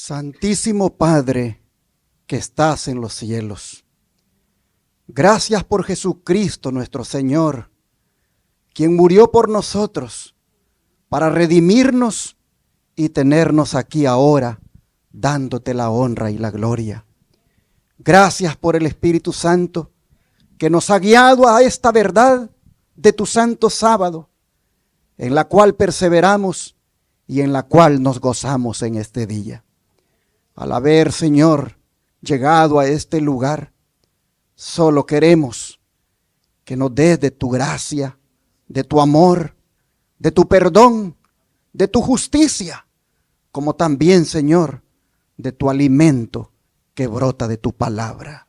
Santísimo Padre que estás en los cielos, gracias por Jesucristo nuestro Señor, quien murió por nosotros para redimirnos y tenernos aquí ahora, dándote la honra y la gloria. Gracias por el Espíritu Santo que nos ha guiado a esta verdad de tu santo sábado, en la cual perseveramos y en la cual nos gozamos en este día. Al haber, Señor, llegado a este lugar, solo queremos que nos des de tu gracia, de tu amor, de tu perdón, de tu justicia, como también, Señor, de tu alimento que brota de tu palabra.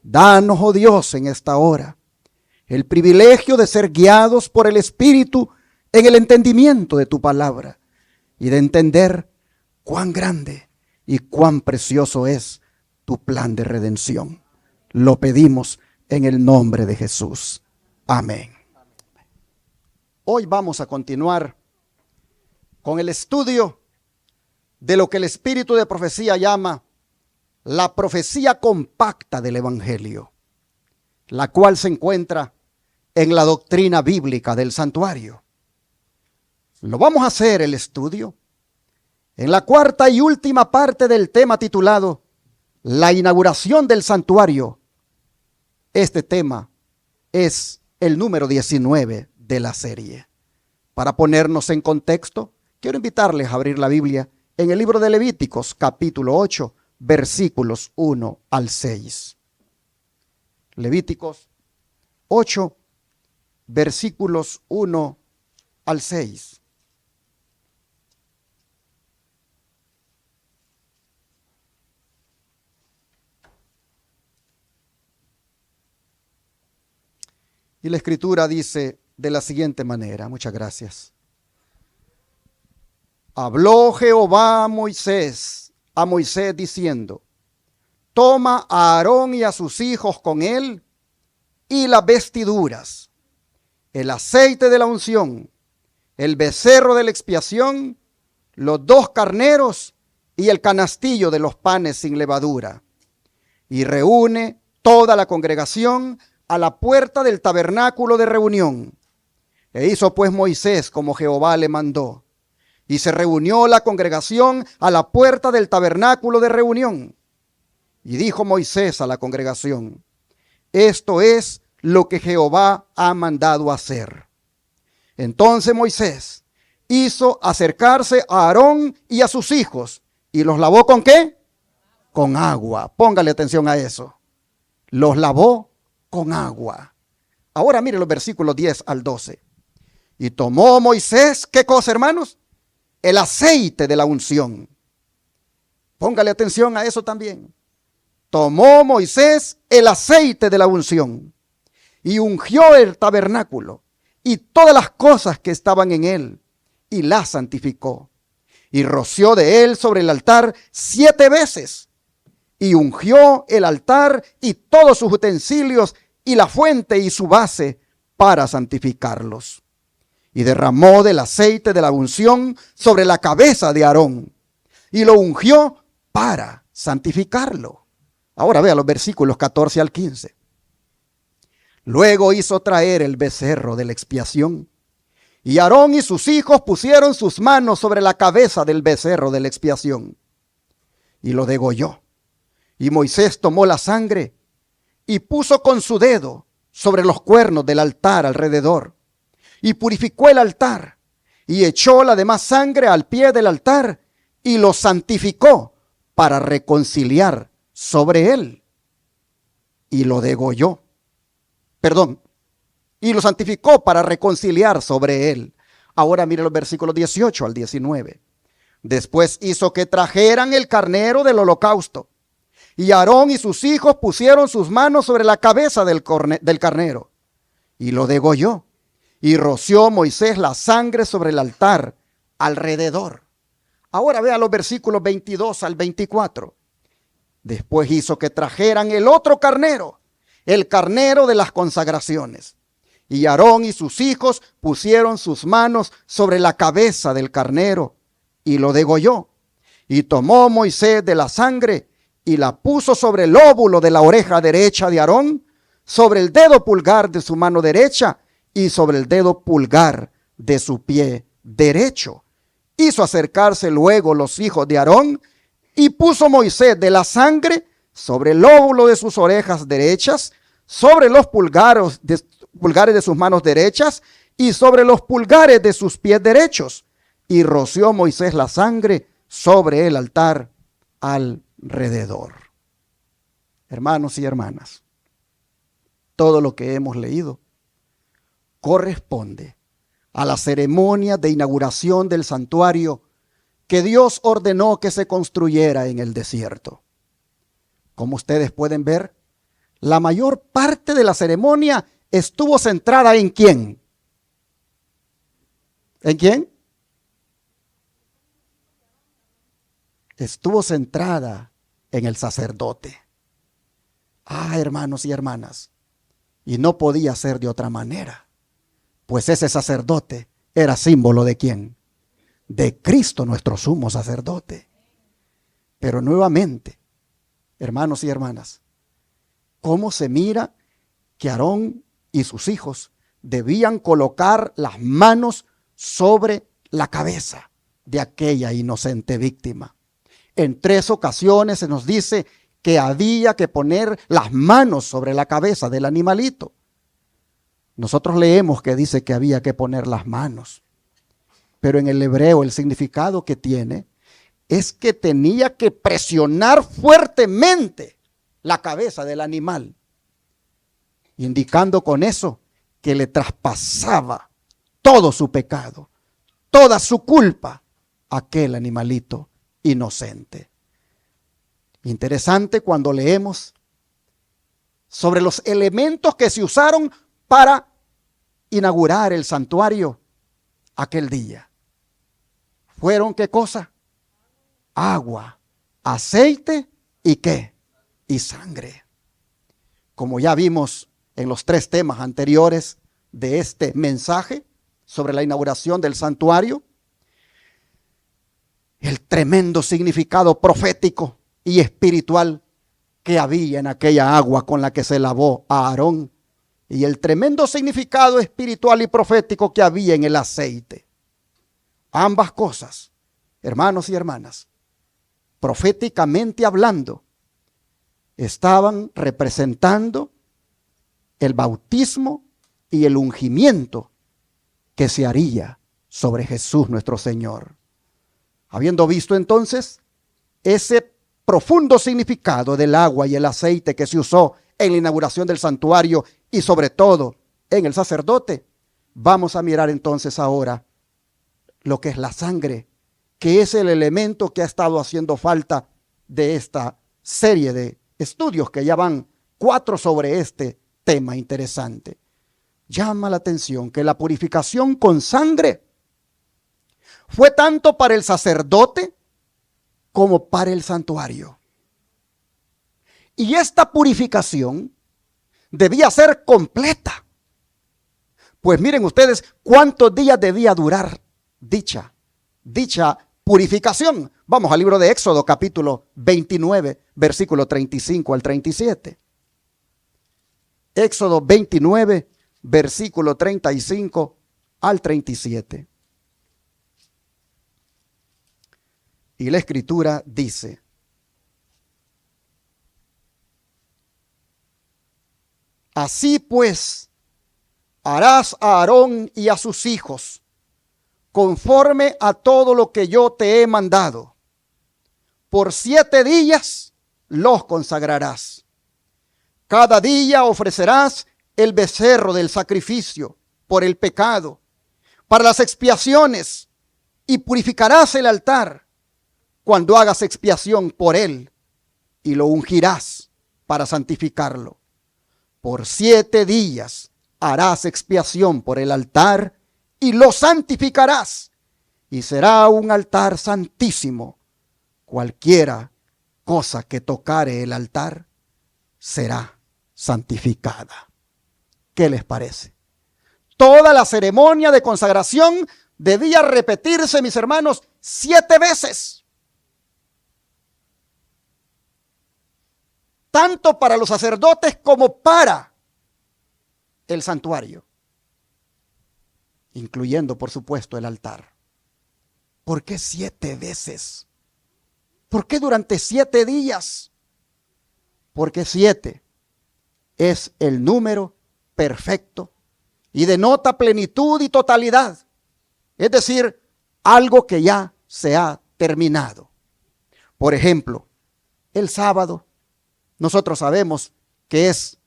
Danos, oh Dios, en esta hora, el privilegio de ser guiados por el Espíritu en el entendimiento de tu palabra y de entender cuán grande y cuán precioso es tu plan de redención. Lo pedimos en el nombre de Jesús. Amén. Hoy vamos a continuar con el estudio de lo que el Espíritu de Profecía llama la profecía compacta del Evangelio, la cual se encuentra en la doctrina bíblica del santuario. Lo vamos a hacer el estudio en la cuarta y última parte del tema titulado La inauguración del santuario. Este tema es el número 19 de la serie. Para ponernos en contexto, quiero invitarles a abrir la Biblia en el libro de Levíticos, capítulo 8, versículos 1 al 6. Levíticos 8, versículos 1 al 6. Y la Escritura dice de la siguiente manera, muchas gracias. Habló Jehová a Moisés diciendo, toma a Aarón y a sus hijos con él y las vestiduras, el aceite de la unción, el becerro de la expiación, los 2 carneros y el canastillo de los panes sin levadura. Y reúne toda la congregación a la puerta del tabernáculo de reunión. E hizo pues Moisés como Jehová le mandó. Y se reunió la congregación a la puerta del tabernáculo de reunión. Y dijo Moisés a la congregación, esto es lo que Jehová ha mandado hacer. Entonces Moisés hizo acercarse a Aarón y a sus hijos. ¿Y los lavó con qué? Con agua. Póngale atención a eso. Los lavó con agua. Ahora mire los versículos 10 al 12. Y tomó Moisés, ¿qué cosa, hermanos? El aceite de la unción. Póngale atención a eso también. Tomó Moisés el aceite de la unción y ungió el tabernáculo y todas las cosas que estaban en él y las santificó. Y roció de él sobre el altar 7 veces y ungió el altar y todos sus utensilios y la fuente y su base para santificarlos. Y derramó del aceite de la unción sobre la cabeza de Aarón y lo ungió para santificarlo. Ahora vea los versículos 14 al 15. Luego hizo traer el becerro de la expiación y Aarón y sus hijos pusieron sus manos sobre la cabeza del becerro de la expiación y lo degolló. Y Moisés tomó la sangre y puso con su dedo sobre los cuernos del altar alrededor y purificó el altar y echó la demás sangre al pie del altar y lo santificó para reconciliar sobre él y lo degolló. Y lo santificó para reconciliar sobre él. Ahora mire los versículos 18 al 19. Después hizo que trajeran el carnero del holocausto. Y Aarón y sus hijos pusieron sus manos sobre la cabeza del carnero y lo degolló. Y roció Moisés la sangre sobre el altar alrededor. Ahora vea los versículos 22 al 24. Después hizo que trajeran el otro carnero, el carnero de las consagraciones. Y Aarón y sus hijos pusieron sus manos sobre la cabeza del carnero y lo degolló. Y tomó Moisés de la sangre y la puso sobre el óvulo de la oreja derecha de Aarón, sobre el dedo pulgar de su mano derecha y sobre el dedo pulgar de su pie derecho. Hizo acercarse luego los hijos de Aarón y puso Moisés de la sangre sobre el óvulo de sus orejas derechas, sobre los pulgares de sus manos derechas y sobre los pulgares de sus pies derechos. Y roció Moisés la sangre sobre el altar alrededor. Hermanos y hermanas, todo lo que hemos leído corresponde a la ceremonia de inauguración del santuario que Dios ordenó que se construyera en el desierto. Como ustedes pueden ver, la mayor parte de la ceremonia estuvo centrada ¿en quién? ¿En quién? Estuvo centrada en el sacerdote. Hermanos y hermanas, y no podía ser de otra manera, pues ese sacerdote era símbolo ¿de quién? De Cristo, nuestro sumo sacerdote. Pero nuevamente, hermanos y hermanas, ¿cómo se mira que Aarón y sus hijos debían colocar las manos sobre la cabeza de aquella inocente víctima? En 3 ocasiones se nos dice que había que poner las manos sobre la cabeza del animalito. Nosotros leemos que dice que había que poner las manos, pero en el hebreo el significado que tiene es que tenía que presionar fuertemente la cabeza del animal, indicando con eso que le traspasaba todo su pecado, toda su culpa a aquel animalito inocente. Interesante cuando leemos sobre los elementos que se usaron para inaugurar el santuario aquel día. ¿Fueron qué cosa? Agua, aceite y ¿qué? Y sangre. Como ya vimos en los 3 temas anteriores de este mensaje sobre la inauguración del santuario, el tremendo significado profético y espiritual que había en aquella agua con la que se lavó a Aarón, y el tremendo significado espiritual y profético que había en el aceite. Ambas cosas, hermanos y hermanas, proféticamente hablando, estaban representando el bautismo y el ungimiento que se haría sobre Jesús nuestro Señor. Habiendo visto entonces ese profundo significado del agua y el aceite que se usó en la inauguración del santuario y sobre todo en el sacerdote, vamos a mirar entonces ahora lo que es la sangre, que es el elemento que ha estado haciendo falta de esta serie de estudios, que ya van 4 sobre este tema interesante. Llama la atención que la purificación con sangre fue tanto para el sacerdote como para el santuario. Y esta purificación debía ser completa. Pues miren ustedes cuántos días debía durar dicha purificación. Vamos al libro de Éxodo, capítulo 29, versículo 35 al 37. Éxodo 29, versículo 35 al 37. Y la escritura dice: así pues, harás a Aarón y a sus hijos conforme a todo lo que yo te he mandado. Por 7 días los consagrarás. Cada día ofrecerás el becerro del sacrificio por el pecado, para las expiaciones, y purificarás el altar cuando hagas expiación por él, y lo ungirás para santificarlo. Por 7 días harás expiación por el altar y lo santificarás, y será un altar santísimo. Cualquiera cosa que tocare el altar será santificada. ¿Qué les parece? Toda la ceremonia de consagración debía repetirse, mis hermanos, 7 veces. tanto para los sacerdotes como para el santuario, incluyendo, por supuesto, el altar. ¿Por qué 7 veces? ¿Por qué durante 7 días? Porque 7 es el número perfecto y denota plenitud y totalidad. Es decir, algo que ya se ha terminado. Por ejemplo, el sábado, nosotros sabemos que es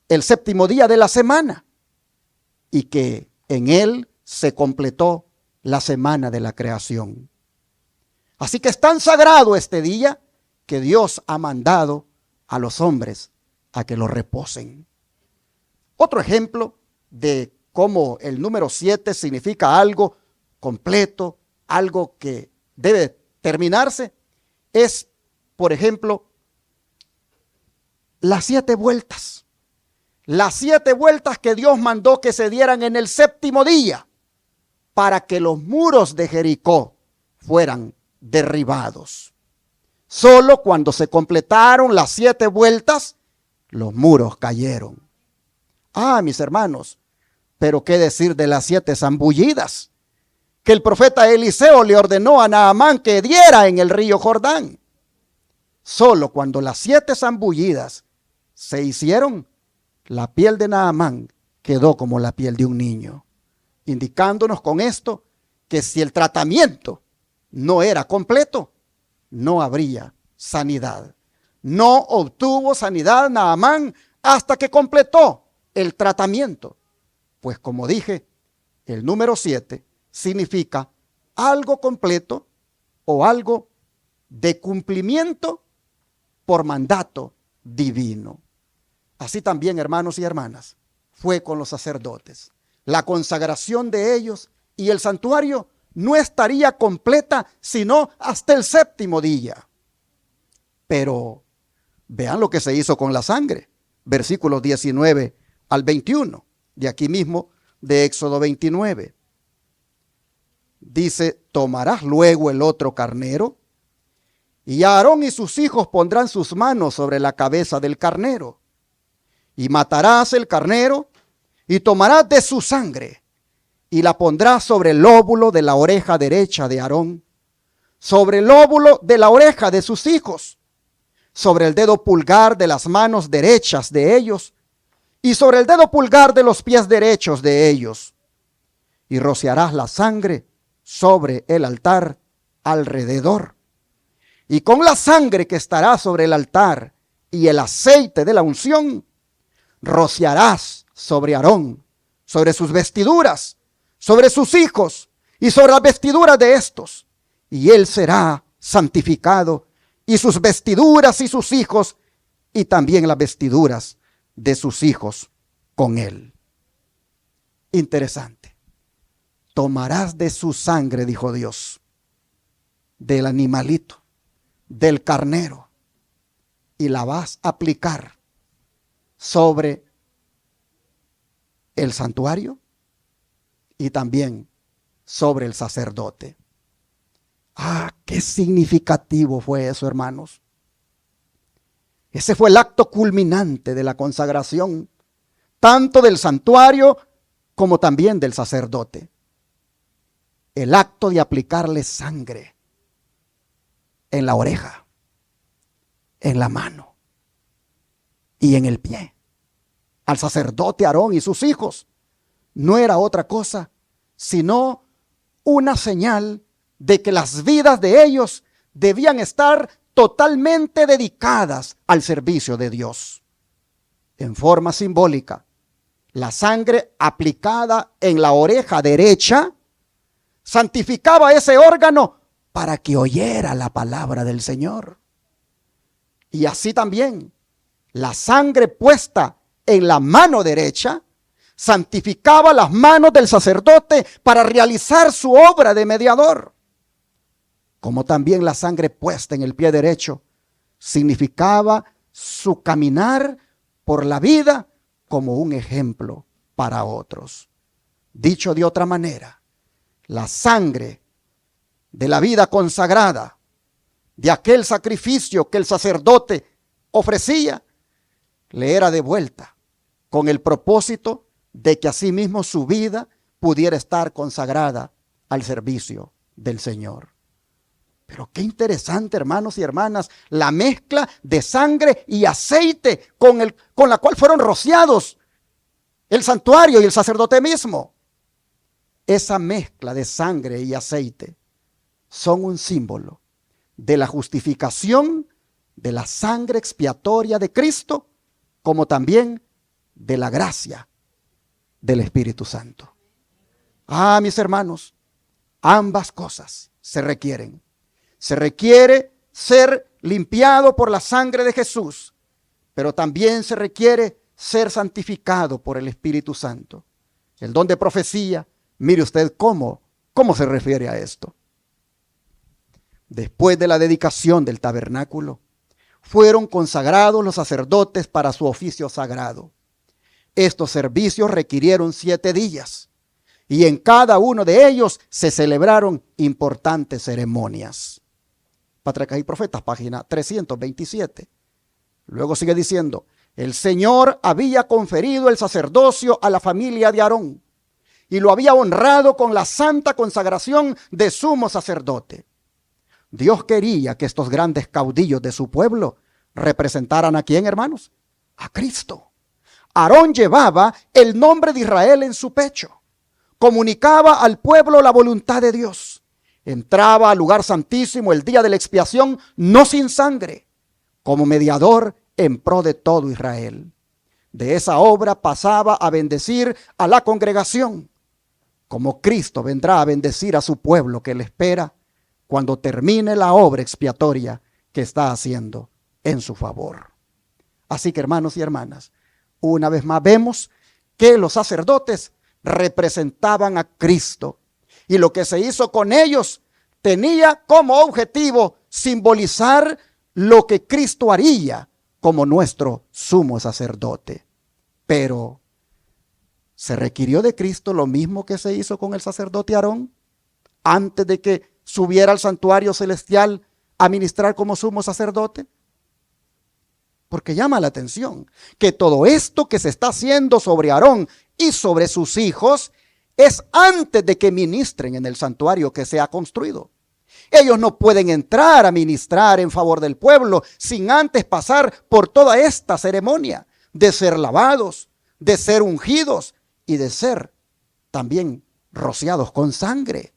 el 7º día de la semana y que en él se completó la semana de la creación. Así que es tan sagrado este día que Dios ha mandado a los hombres a que lo reposen. Otro ejemplo de cómo el número 7 significa algo completo, algo que debe terminarse, es, por ejemplo, las 7 vueltas. Las 7 vueltas que Dios mandó que se dieran en el 7º día para que los muros de Jericó fueran derribados. Solo cuando se completaron las 7 vueltas, los muros cayeron. Ah, mis hermanos, pero qué decir de las 7 zambullidas que el profeta Eliseo le ordenó a Naamán que diera en el río Jordán. Solo cuando las 7 zambullidas se hicieron, la piel de Naamán quedó como la piel de un niño, indicándonos con esto que si el tratamiento no era completo, no habría sanidad. No obtuvo sanidad Naamán hasta que completó el tratamiento. Pues como dije, el número 7 significa algo completo o algo de cumplimiento por mandato divino. Así también, hermanos y hermanas, fue con los sacerdotes. La consagración de ellos y el santuario no estaría completa sino hasta el 7º día. Pero vean lo que se hizo con la sangre. Versículos 19 al 21, de aquí mismo de Éxodo 29. Dice, tomarás luego el otro carnero, y Aarón y sus hijos pondrán sus manos sobre la cabeza del carnero, y matarás el carnero, y tomarás de su sangre, y la pondrás sobre el lóbulo de la oreja derecha de Aarón, sobre el lóbulo de la oreja de sus hijos, sobre el dedo pulgar de las manos derechas de ellos, y sobre el dedo pulgar de los pies derechos de ellos. Y rociarás la sangre sobre el altar alrededor. Y con la sangre que estará sobre el altar y el aceite de la unción, rociarás sobre Aarón, sobre sus vestiduras, sobre sus hijos y sobre las vestiduras de estos. Y él será santificado, y sus vestiduras y sus hijos, y también las vestiduras de sus hijos con él. Interesante. Tomarás de su sangre, dijo Dios, del animalito, del carnero, y la vas a aplicar sobre el santuario y también sobre el sacerdote. Ah, qué significativo fue eso, hermanos. Ese fue el acto culminante de la consagración, tanto del santuario como también del sacerdote. El acto de aplicarle sangre en la oreja, en la mano y en el pie al sacerdote Aarón y sus hijos no era otra cosa sino una señal de que las vidas de ellos debían estar totalmente dedicadas al servicio de Dios. En forma simbólica, la sangre aplicada en la oreja derecha santificaba ese órgano para que oyera la palabra del Señor. Y así también, la sangre puesta en la mano derecha santificaba las manos del sacerdote para realizar su obra de mediador. Como también la sangre puesta en el pie derecho significaba su caminar por la vida como un ejemplo para otros. Dicho de otra manera, la sangre de la vida consagrada, de aquel sacrificio que el sacerdote ofrecía, le era devuelta con el propósito de que asimismo su vida pudiera estar consagrada al servicio del Señor. Pero qué interesante, hermanos y hermanas, la mezcla de sangre y aceite con la cual fueron rociados el santuario y el sacerdote mismo. Esa mezcla de sangre y aceite son un símbolo de la justificación de la sangre expiatoria de Cristo, como también de la gracia del Espíritu Santo. Mis hermanos, ambas cosas se requieren. Se requiere ser limpiado por la sangre de Jesús, pero también se requiere ser santificado por el Espíritu Santo. El don de profecía, mire usted cómo se refiere a esto. Después de la dedicación del tabernáculo, fueron consagrados los sacerdotes para su oficio sagrado. Estos servicios requirieron 7 días y en cada uno de ellos se celebraron importantes ceremonias. Patriarcas y Profetas, página 327. Luego sigue diciendo, el Señor había conferido el sacerdocio a la familia de Aarón y lo había honrado con la santa consagración de sumo sacerdote. Dios quería que estos grandes caudillos de su pueblo representaran ¿a quién, hermanos? A Cristo. Aarón llevaba el nombre de Israel en su pecho. Comunicaba al pueblo la voluntad de Dios. Entraba al lugar santísimo el día de la expiación, no sin sangre, como mediador en pro de todo Israel. De esa obra pasaba a bendecir a la congregación, como Cristo vendrá a bendecir a su pueblo que le espera cuando termine la obra expiatoria que está haciendo en su favor. Así que, hermanos y hermanas, una vez más vemos que los sacerdotes representaban a Cristo y lo que se hizo con ellos tenía como objetivo simbolizar lo que Cristo haría como nuestro sumo sacerdote. Pero ¿se requirió de Cristo lo mismo que se hizo con el sacerdote Aarón antes de que subiera al santuario celestial a ministrar como sumo sacerdote? Porque llama la atención que todo esto que se está haciendo sobre Aarón y sobre sus hijos es antes de que ministren en el santuario que se ha construido. Ellos no pueden entrar a ministrar en favor del pueblo sin antes pasar por toda esta ceremonia de ser lavados, de ser ungidos y de ser también rociados con sangre.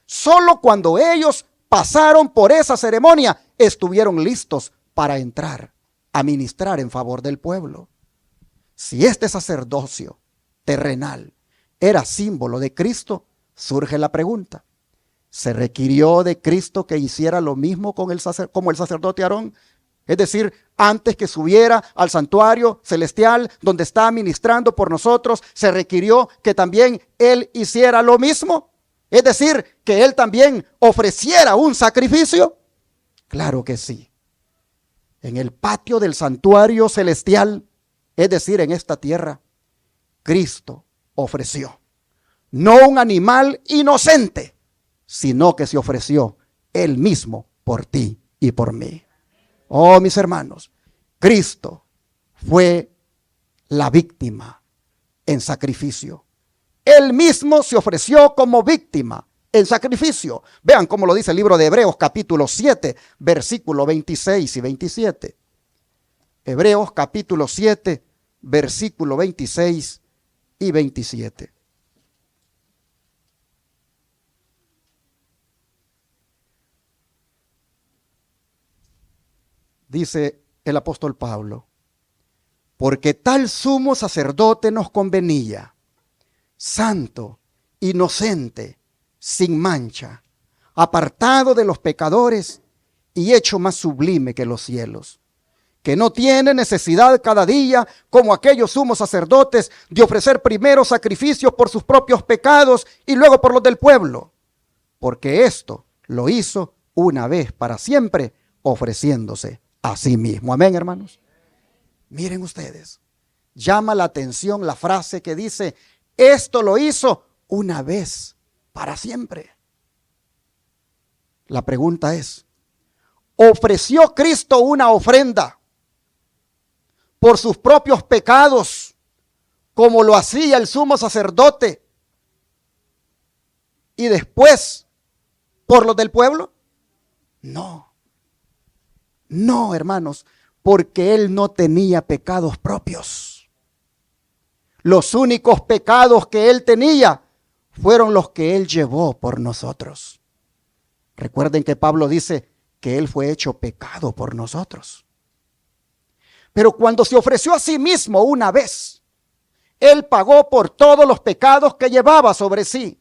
Solo cuando ellos pasaron por esa ceremonia estuvieron listos para entrar a ministrar en favor del pueblo. Si este sacerdocio terrenal era símbolo de Cristo, surge la pregunta: ¿se requirió de Cristo que hiciera lo mismo como el sacerdote Aarón? Es decir, antes que subiera al santuario celestial donde está ministrando por nosotros, ¿se requirió que también él hiciera lo mismo? Es decir, que él también ofreciera un sacrificio. Claro que sí. En el patio del santuario celestial, es decir, en esta tierra, Cristo ofreció no un animal inocente, sino que se ofreció él mismo por ti y por mí. Oh, mis hermanos, Cristo fue la víctima en sacrificio. Él mismo se ofreció como víctima en sacrificio. Vean cómo lo dice el libro de Hebreos capítulo 7, versículo 26 y 27. Hebreos capítulo 7, versículo 26 y 27. Dice el apóstol Pablo: porque tal sumo sacerdote nos convenía, santo, inocente, sin mancha, apartado de los pecadores y hecho más sublime que los cielos, que no tiene necesidad cada día, como aquellos sumos sacerdotes, de ofrecer primero sacrificios por sus propios pecados y luego por los del pueblo, porque esto lo hizo una vez para siempre, ofreciéndose a sí mismo. Amén, hermanos. Miren ustedes, llama la atención la frase que dice: esto lo hizo una vez para siempre. La pregunta es: ¿ofreció Cristo una ofrenda por sus propios pecados, como lo hacía el sumo sacerdote, y después por los del pueblo? No, no, hermanos, porque él no tenía pecados propios. Los únicos pecados que él tenía fueron los que él llevó por nosotros. Recuerden que Pablo dice que él fue hecho pecado por nosotros. Pero cuando se ofreció a sí mismo una vez, él pagó por todos los pecados que llevaba sobre sí.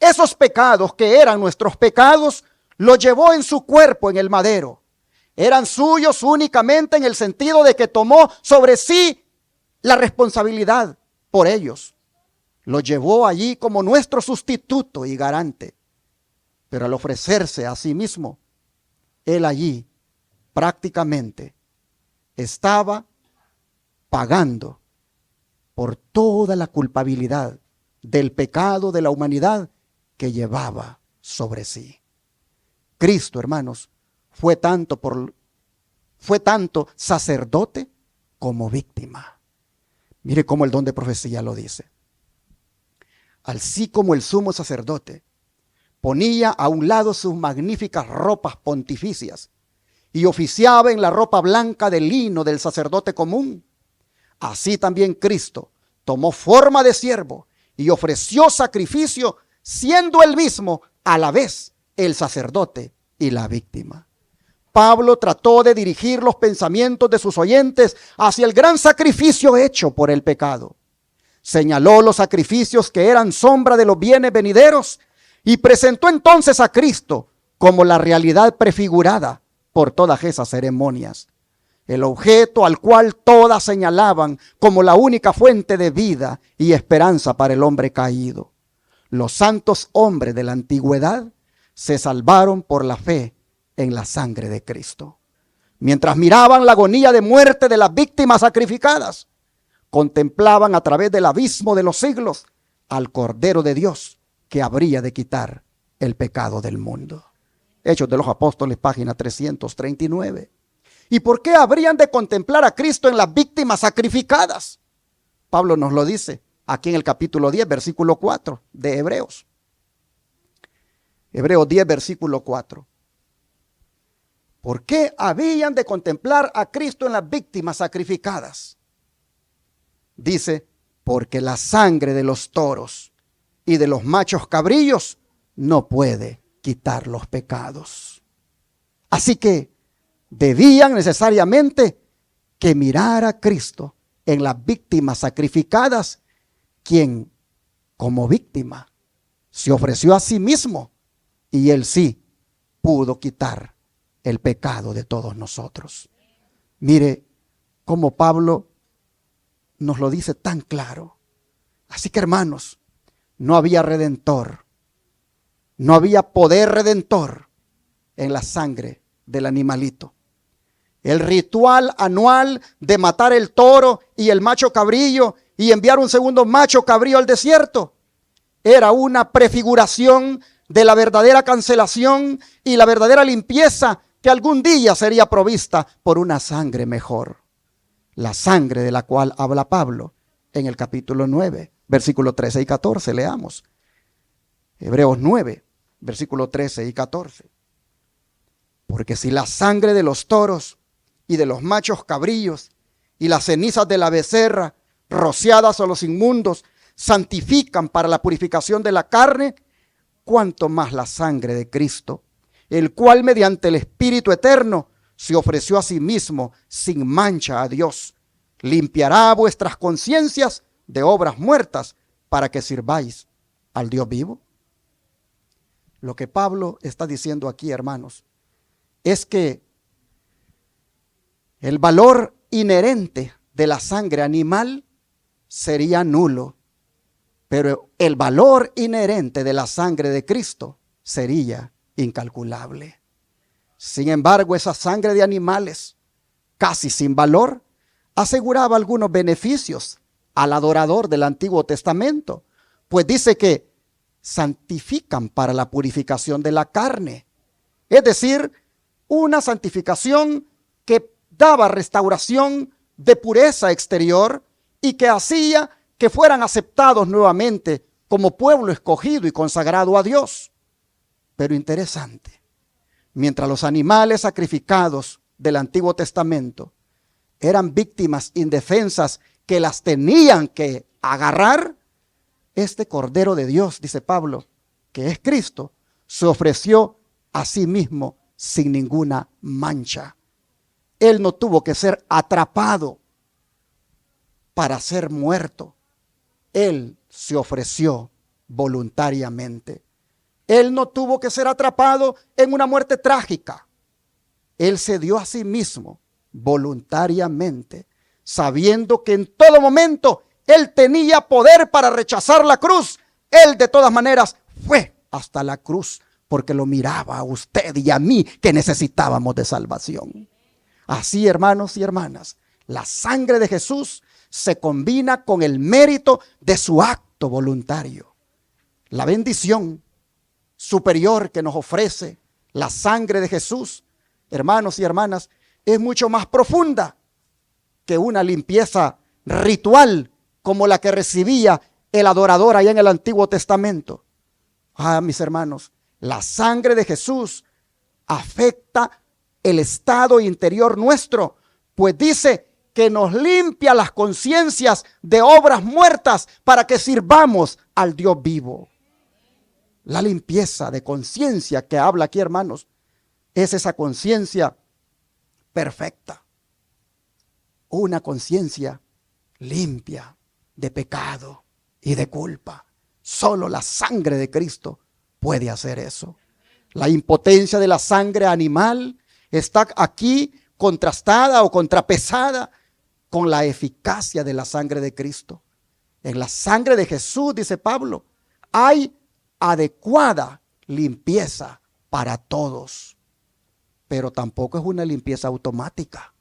Esos pecados que eran nuestros pecados, los llevó en su cuerpo en el madero. Eran suyos únicamente en el sentido de que tomó sobre sí la responsabilidad por ellos. Los llevó allí como nuestro sustituto y garante. Pero al ofrecerse a sí mismo, él allí prácticamente estaba pagando por toda la culpabilidad del pecado de la humanidad que llevaba sobre sí. Cristo, hermanos, fue tanto sacerdote como víctima. Mire cómo el don de profecía lo dice. Así como el sumo sacerdote ponía a un lado sus magníficas ropas pontificias y oficiaba en la ropa blanca de lino del sacerdote común, así también Cristo tomó forma de siervo y ofreció sacrificio, siendo él mismo a la vez el sacerdote y la víctima. Pablo trató de dirigir los pensamientos de sus oyentes hacia el gran sacrificio hecho por el pecado. Señaló los sacrificios que eran sombra de los bienes venideros y presentó entonces a Cristo como la realidad prefigurada por todas esas ceremonias. El objeto al cual todas señalaban como la única fuente de vida y esperanza para el hombre caído. Los santos hombres de la antigüedad se salvaron por la fe en la sangre de Cristo. Mientras miraban la agonía de muerte de las víctimas sacrificadas, contemplaban a través del abismo de los siglos al Cordero de Dios que habría de quitar el pecado del mundo. Hechos de los Apóstoles, página 339. ¿Y por qué habrían de contemplar a Cristo en las víctimas sacrificadas? Pablo nos lo dice aquí en el capítulo 10, versículo 4 de Hebreos. Hebreos 10, versículo 4. ¿Por qué habían de contemplar a Cristo en las víctimas sacrificadas? Dice, porque la sangre de los toros y de los machos cabrillos no puede quitar los pecados. Así que debían necesariamente que mirar a Cristo en las víctimas sacrificadas, quien como víctima se ofreció a sí mismo y él sí pudo quitar el pecado de todos nosotros. Mire cómo Pablo nos lo dice tan claro. Así que, hermanos, no había redentor, no había poder redentor en la sangre del animalito. El ritual anual de matar el toro y el macho cabrillo y enviar un segundo macho cabrillo al desierto era una prefiguración de la verdadera cancelación y la verdadera limpieza que algún día sería provista por una sangre mejor. La sangre de la cual habla Pablo en el capítulo 9, versículo 13 y 14. Leamos. Hebreos 9, versículo 13 y 14. Porque si la sangre de los toros y de los machos cabrillos y las cenizas de la becerra rociadas a los inmundos santifican para la purificación de la carne, cuánto más la sangre de Cristo, el cual mediante el Espíritu eterno se ofreció a sí mismo sin mancha a Dios, limpiará vuestras conciencias de obras muertas para que sirváis al Dios vivo. Lo que Pablo está diciendo aquí, hermanos, es que el valor inherente de la sangre animal sería nulo, pero el valor inherente de la sangre de Cristo sería incalculable. Sin embargo, esa sangre de animales, casi sin valor, aseguraba algunos beneficios al adorador del Antiguo Testamento, pues dice que santifican para la purificación de la carne, es decir, una santificación que daba restauración de pureza exterior y que hacía que fueran aceptados nuevamente como pueblo escogido y consagrado a Dios. Pero interesante, mientras los animales sacrificados del Antiguo Testamento eran víctimas indefensas que las tenían que agarrar, este Cordero de Dios, dice Pablo, que es Cristo, se ofreció a sí mismo sin ninguna mancha. Él no tuvo que ser atrapado para ser muerto. Él se ofreció voluntariamente. Él no tuvo que ser atrapado en una muerte trágica. Él se dio a sí mismo voluntariamente, sabiendo que en todo momento Él tenía poder para rechazar la cruz. Él de todas maneras fue hasta la cruz porque lo miraba a usted y a mí que necesitábamos de salvación. Así, hermanos y hermanas, la sangre de Jesús se combina con el mérito de su acto voluntario. La bendición superior que nos ofrece la sangre de Jesús, hermanos y hermanas, es mucho más profunda que una limpieza ritual como la que recibía el adorador allá en el Antiguo Testamento. Mis hermanos, la sangre de Jesús afecta el estado interior nuestro, pues dice que nos limpia las conciencias de obras muertas para que sirvamos al Dios vivo. La limpieza de conciencia que habla aquí, hermanos, es esa conciencia perfecta. Una conciencia limpia de pecado y de culpa. Solo la sangre de Cristo puede hacer eso. La impotencia de la sangre animal está aquí contrastada o contrapesada con la eficacia de la sangre de Cristo. En la sangre de Jesús, dice Pablo, hay adecuada limpieza para todos. Pero tampoco es una limpieza automática.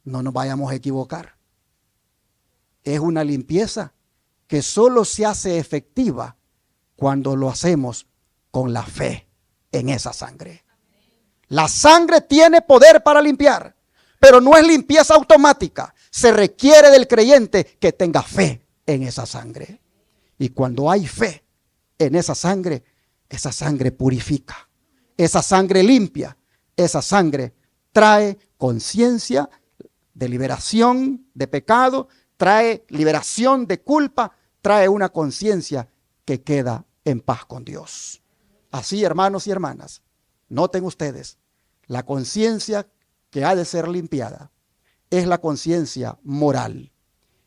No nos vayamos a equivocar. Es una limpieza que solo se hace efectiva cuando lo hacemos con la fe en esa sangre. La sangre tiene poder para limpiar, pero no es limpieza automática. Se requiere del creyente que tenga fe en esa sangre. Y cuando hay fe en esa sangre purifica. Esa sangre limpia, esa sangre trae conciencia de liberación de pecado, trae liberación de culpa, trae una conciencia que queda en paz con Dios. Así, hermanos y hermanas, noten ustedes, la conciencia que ha de ser limpiada es la conciencia moral.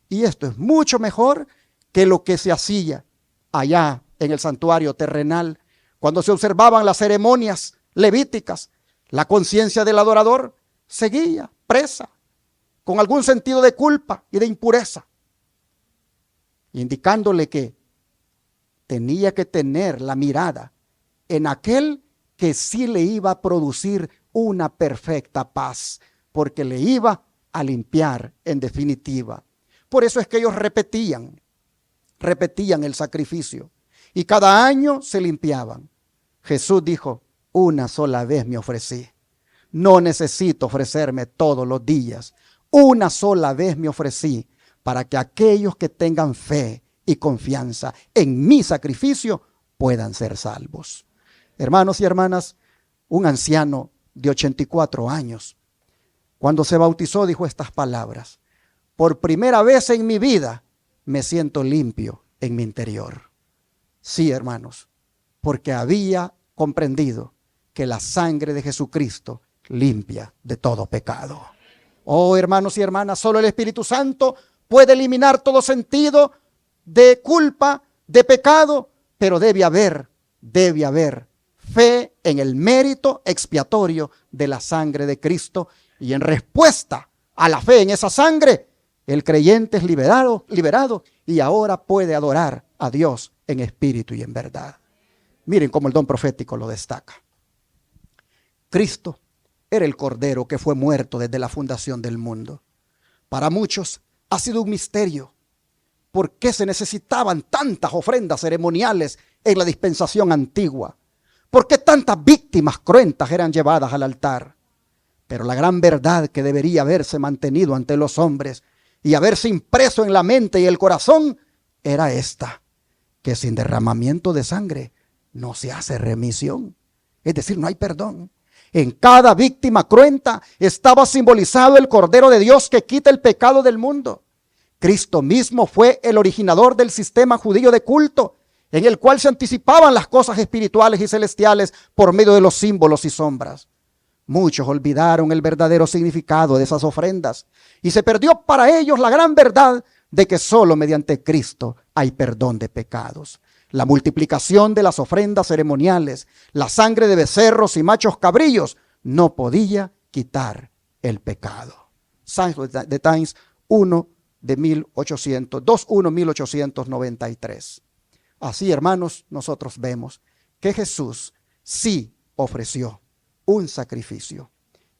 Y esto es mucho mejor que lo que se hacía allá en el santuario terrenal, cuando se observaban las ceremonias levíticas. La conciencia del adorador seguía presa, con algún sentido de culpa y de impureza, indicándole que tenía que tener la mirada en aquel que sí le iba a producir una perfecta paz, porque le iba a limpiar en definitiva. Por eso es que ellos repetían el sacrificio y cada año se limpiaban. Jesús dijo, una sola vez me ofrecí. No necesito ofrecerme todos los días. Una sola vez me ofrecí para que aquellos que tengan fe y confianza en mi sacrificio puedan ser salvos. Hermanos y hermanas, un anciano de 84 años, cuando se bautizó, dijo estas palabras: por primera vez en mi vida me siento limpio en mi interior. Sí, hermanos, porque había comprendido que la sangre de Jesucristo limpia de todo pecado. Oh, hermanos y hermanas, solo el Espíritu Santo puede eliminar todo sentido de culpa, de pecado, pero debe haber fe en el mérito expiatorio de la sangre de Cristo, y en respuesta a la fe en esa sangre, el creyente es liberado y ahora puede adorar a Dios en espíritu y en verdad. Miren cómo el don profético lo destaca. Cristo era el Cordero que fue muerto desde la fundación del mundo. Para muchos ha sido un misterio. ¿Por qué se necesitaban tantas ofrendas ceremoniales en la dispensación antigua? ¿Por qué tantas víctimas cruentas eran llevadas al altar? Pero la gran verdad que debería haberse mantenido ante los hombres y haberse impreso en la mente y el corazón era esta: que sin derramamiento de sangre no se hace remisión. Es decir, no hay perdón. En cada víctima cruenta estaba simbolizado el Cordero de Dios que quita el pecado del mundo. Cristo mismo fue el originador del sistema judío de culto, en el cual se anticipaban las cosas espirituales y celestiales por medio de los símbolos y sombras. Muchos olvidaron el verdadero significado de esas ofrendas y se perdió para ellos la gran verdad de que solo mediante Cristo hay perdón de pecados. La multiplicación de las ofrendas ceremoniales, la sangre de becerros y machos cabrillos no podía quitar el pecado. Signs of the Times 1 de 1893. Así, hermanos, nosotros vemos que Jesús sí ofreció un sacrificio.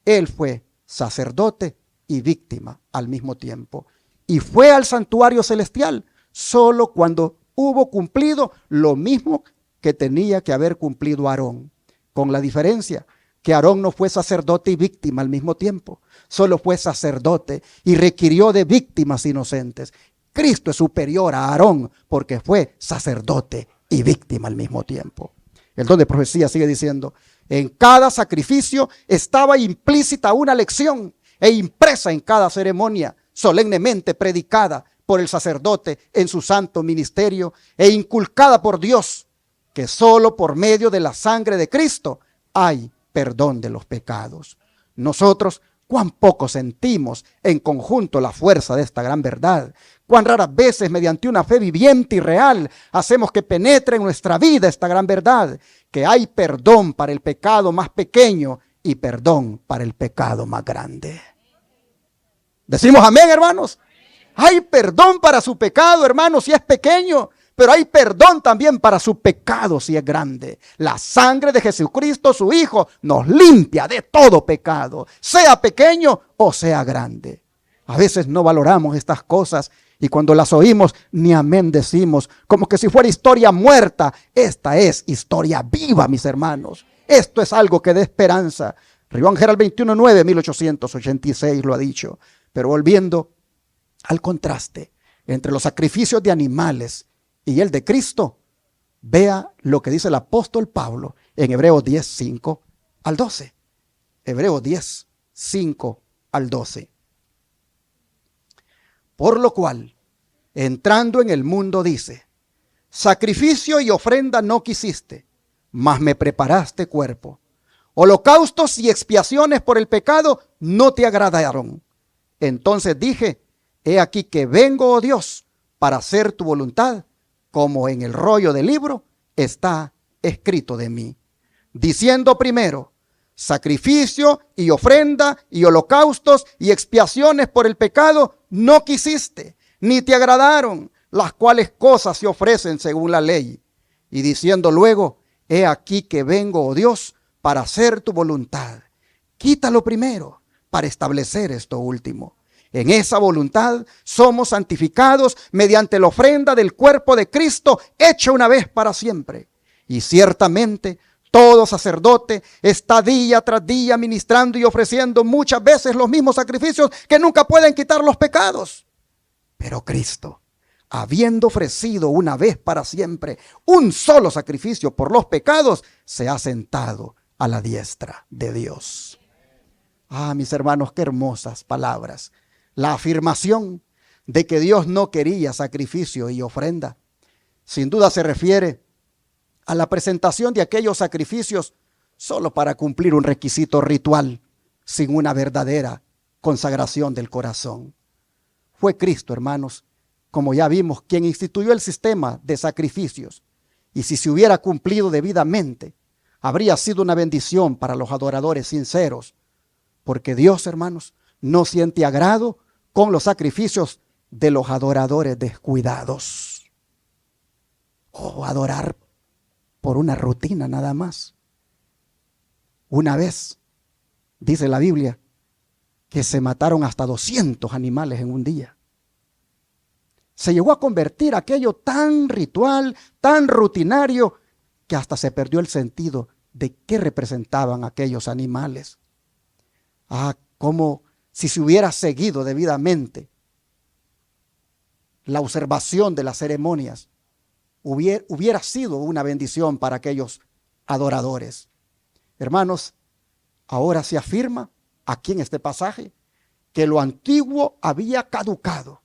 Él fue sacerdote y víctima al mismo tiempo. Y fue al santuario celestial solo cuando hubo cumplido lo mismo que tenía que haber cumplido Aarón, con la diferencia que Aarón no fue sacerdote y víctima al mismo tiempo, solo fue sacerdote y requirió de víctimas inocentes. Cristo es superior a Aarón porque fue sacerdote y víctima al mismo tiempo. El don de profecía sigue diciendo: en cada sacrificio estaba implícita una lección e impresa en cada ceremonia, solemnemente predicada por el sacerdote en su santo ministerio e inculcada por Dios, que solo por medio de la sangre de Cristo hay perdón de los pecados. Nosotros, cuán poco sentimos en conjunto la fuerza de esta gran verdad. Cuán raras veces, mediante una fe viviente y real, hacemos que penetre en nuestra vida esta gran verdad, que hay perdón para el pecado más pequeño y perdón para el pecado más grande. Decimos amén, hermanos. Hay perdón para su pecado, hermanos, si es pequeño, pero hay perdón también para su pecado si es grande. La sangre de Jesucristo, su Hijo, nos limpia de todo pecado, sea pequeño o sea grande. A veces no valoramos estas cosas y cuando las oímos ni amén decimos, como que si fuera historia muerta. Esta es historia viva, mis hermanos. Esto es algo que da esperanza. Rivón Herald 21:9, 1886 lo ha dicho. Pero volviendo al contraste entre los sacrificios de animales y el de Cristo, vea lo que dice el apóstol Pablo en Hebreos 10, 5 al 12. Hebreos 10, 5 al 12. Por lo cual, entrando en el mundo, dice: sacrificio y ofrenda no quisiste, mas me preparaste cuerpo. Holocaustos y expiaciones por el pecado no te agradaron. Entonces dije: he aquí que vengo, oh Dios, para hacer tu voluntad, como en el rollo del libro está escrito de mí. Diciendo primero: sacrificio y ofrenda y holocaustos y expiaciones por el pecado no quisiste, ni te agradaron, las cuales cosas se ofrecen según la ley. Y diciendo luego: he aquí que vengo, oh Dios, para hacer tu voluntad. Quítalo primero para establecer esto último. En esa voluntad somos santificados mediante la ofrenda del cuerpo de Cristo hecha una vez para siempre. Y ciertamente todo sacerdote está día tras día ministrando y ofreciendo muchas veces los mismos sacrificios que nunca pueden quitar los pecados. Pero Cristo, habiendo ofrecido una vez para siempre un solo sacrificio por los pecados, se ha sentado a la diestra de Dios. Ah, mis hermanos, qué hermosas palabras. La afirmación de que Dios no quería sacrificio y ofrenda, sin duda se refiere a la presentación de aquellos sacrificios solo para cumplir un requisito ritual, sin una verdadera consagración del corazón. Fue Cristo, hermanos, como ya vimos, quien instituyó el sistema de sacrificios, y si se hubiera cumplido debidamente, habría sido una bendición para los adoradores sinceros, porque Dios, hermanos, no siente agrado con los sacrificios de los adoradores descuidados. O adorar por una rutina nada más. Una vez, dice la Biblia, que se mataron hasta 200 animales en un día. Se llegó a convertir aquello tan ritual, tan rutinario, que hasta se perdió el sentido de qué representaban aquellos animales. Como si se hubiera seguido debidamente la observación de las ceremonias, hubiera sido una bendición para aquellos adoradores. Hermanos, ahora se afirma aquí en este pasaje que lo antiguo había caducado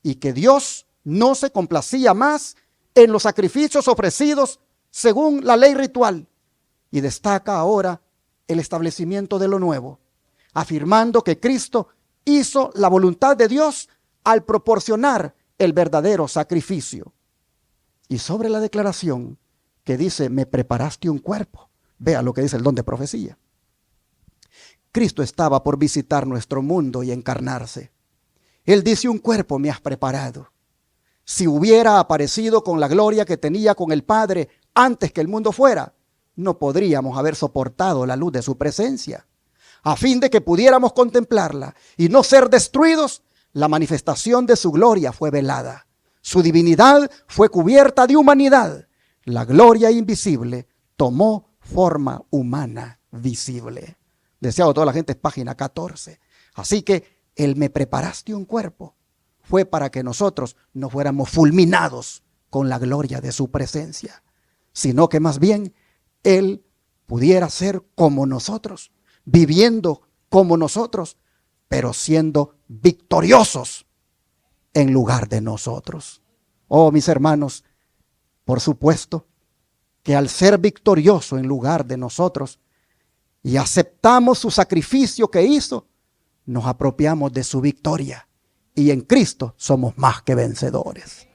y que Dios no se complacía más en los sacrificios ofrecidos según la ley ritual, y destaca ahora el establecimiento de lo nuevo, afirmando que Cristo hizo la voluntad de Dios al proporcionar el verdadero sacrificio. Y sobre la declaración que dice, me preparaste un cuerpo, vea lo que dice el don de profecía. Cristo estaba por visitar nuestro mundo y encarnarse. Él dice, un cuerpo me has preparado. Si hubiera aparecido con la gloria que tenía con el Padre antes que el mundo fuera, no podríamos haber soportado la luz de su presencia. A fin de que pudiéramos contemplarla y no ser destruidos, la manifestación de su gloria fue velada. Su divinidad fue cubierta de humanidad. La gloria invisible tomó forma humana visible. Deseado toda la gente es página 14. Así que el me preparaste un cuerpo fue para que nosotros no fuéramos fulminados con la gloria de su presencia, sino que más bien Él pudiera ser como nosotros, viviendo como nosotros, pero siendo victoriosos en lugar de nosotros. Oh, mis hermanos, por supuesto que al ser victorioso en lugar de nosotros y aceptamos su sacrificio que hizo, nos apropiamos de su victoria y en Cristo somos más que vencedores.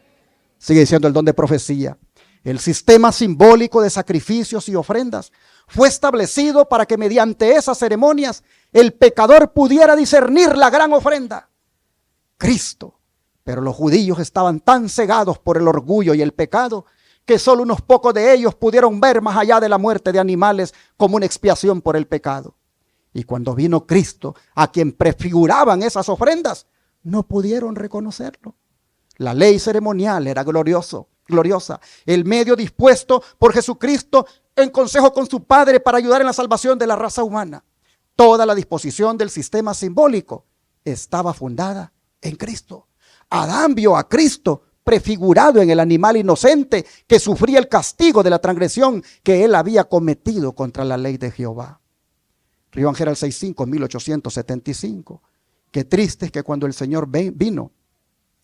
Sigue diciendo el don de profecía. El sistema simbólico de sacrificios y ofrendas fue establecido para que mediante esas ceremonias el pecador pudiera discernir la gran ofrenda, Cristo. Pero los judíos estaban tan cegados por el orgullo y el pecado que solo unos pocos de ellos pudieron ver más allá de la muerte de animales como una expiación por el pecado. Y cuando vino Cristo, a quien prefiguraban esas ofrendas, no pudieron reconocerlo. La ley ceremonial era gloriosa. El medio dispuesto por Jesucristo en consejo con su Padre para ayudar en la salvación de la raza humana. Toda la disposición del sistema simbólico estaba fundada en Cristo. Adán vio a Cristo prefigurado en el animal inocente que sufría el castigo de la transgresión que él había cometido contra la ley de Jehová. Río Ángel 6.5, 1875. Qué triste es que cuando el Señor vino,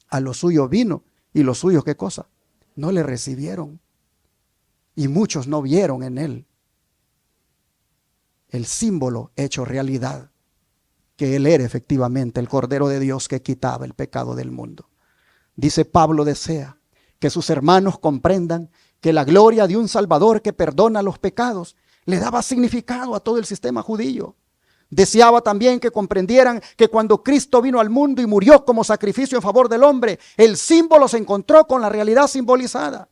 a los suyos vino, y los suyos, ¿qué cosa? No le recibieron. Y muchos no vieron en él el símbolo hecho realidad, que él era efectivamente el Cordero de Dios que quitaba el pecado del mundo. Dice Pablo, desea que sus hermanos comprendan que la gloria de un Salvador que perdona los pecados le daba significado a todo el sistema judío. Deseaba también que comprendieran que cuando Cristo vino al mundo y murió como sacrificio en favor del hombre, el símbolo se encontró con la realidad simbolizada.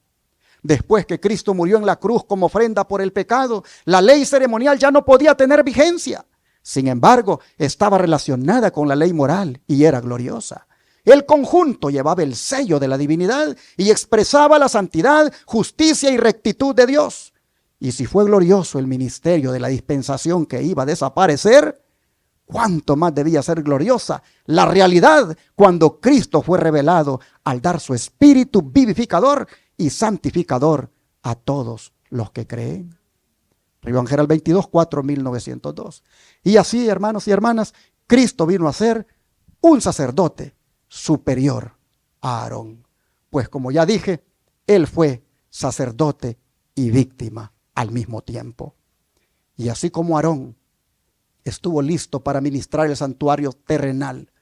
Después que Cristo murió en la cruz como ofrenda por el pecado, la ley ceremonial ya no podía tener vigencia. Sin embargo, estaba relacionada con la ley moral y era gloriosa. El conjunto llevaba el sello de la divinidad y expresaba la santidad, justicia y rectitud de Dios. Y si fue glorioso el ministerio de la dispensación que iba a desaparecer, ¿cuánto más debía ser gloriosa la realidad cuando Cristo fue revelado al dar su espíritu vivificador y santificador a todos los que creen? Río Ángel 22, 4, 1902. Y así, hermanos y hermanas, Cristo vino a ser un sacerdote superior a Aarón. Pues como ya dije, él fue sacerdote y víctima al mismo tiempo. Y así como Aarón estuvo listo para ministrar el santuario terrenal,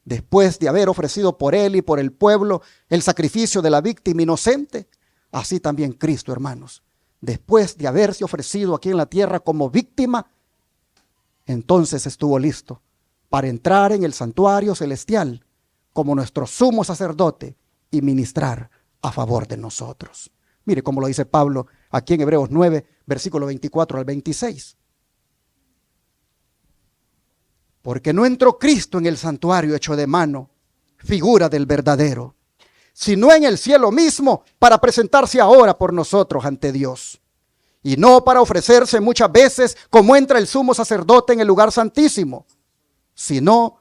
después de haber ofrecido por él y por el pueblo el sacrificio de la víctima inocente, así también Cristo, hermanos, después de haberse ofrecido aquí en la tierra como víctima, entonces estuvo listo para entrar en el santuario celestial como nuestro sumo sacerdote y ministrar a favor de nosotros. Mire cómo lo dice Pablo aquí en Hebreos 9, versículo 24 al 26. Porque no entró Cristo en el santuario hecho de mano, figura del verdadero, sino en el cielo mismo para presentarse ahora por nosotros ante Dios. Y no para ofrecerse muchas veces como entra el sumo sacerdote en el lugar santísimo, sino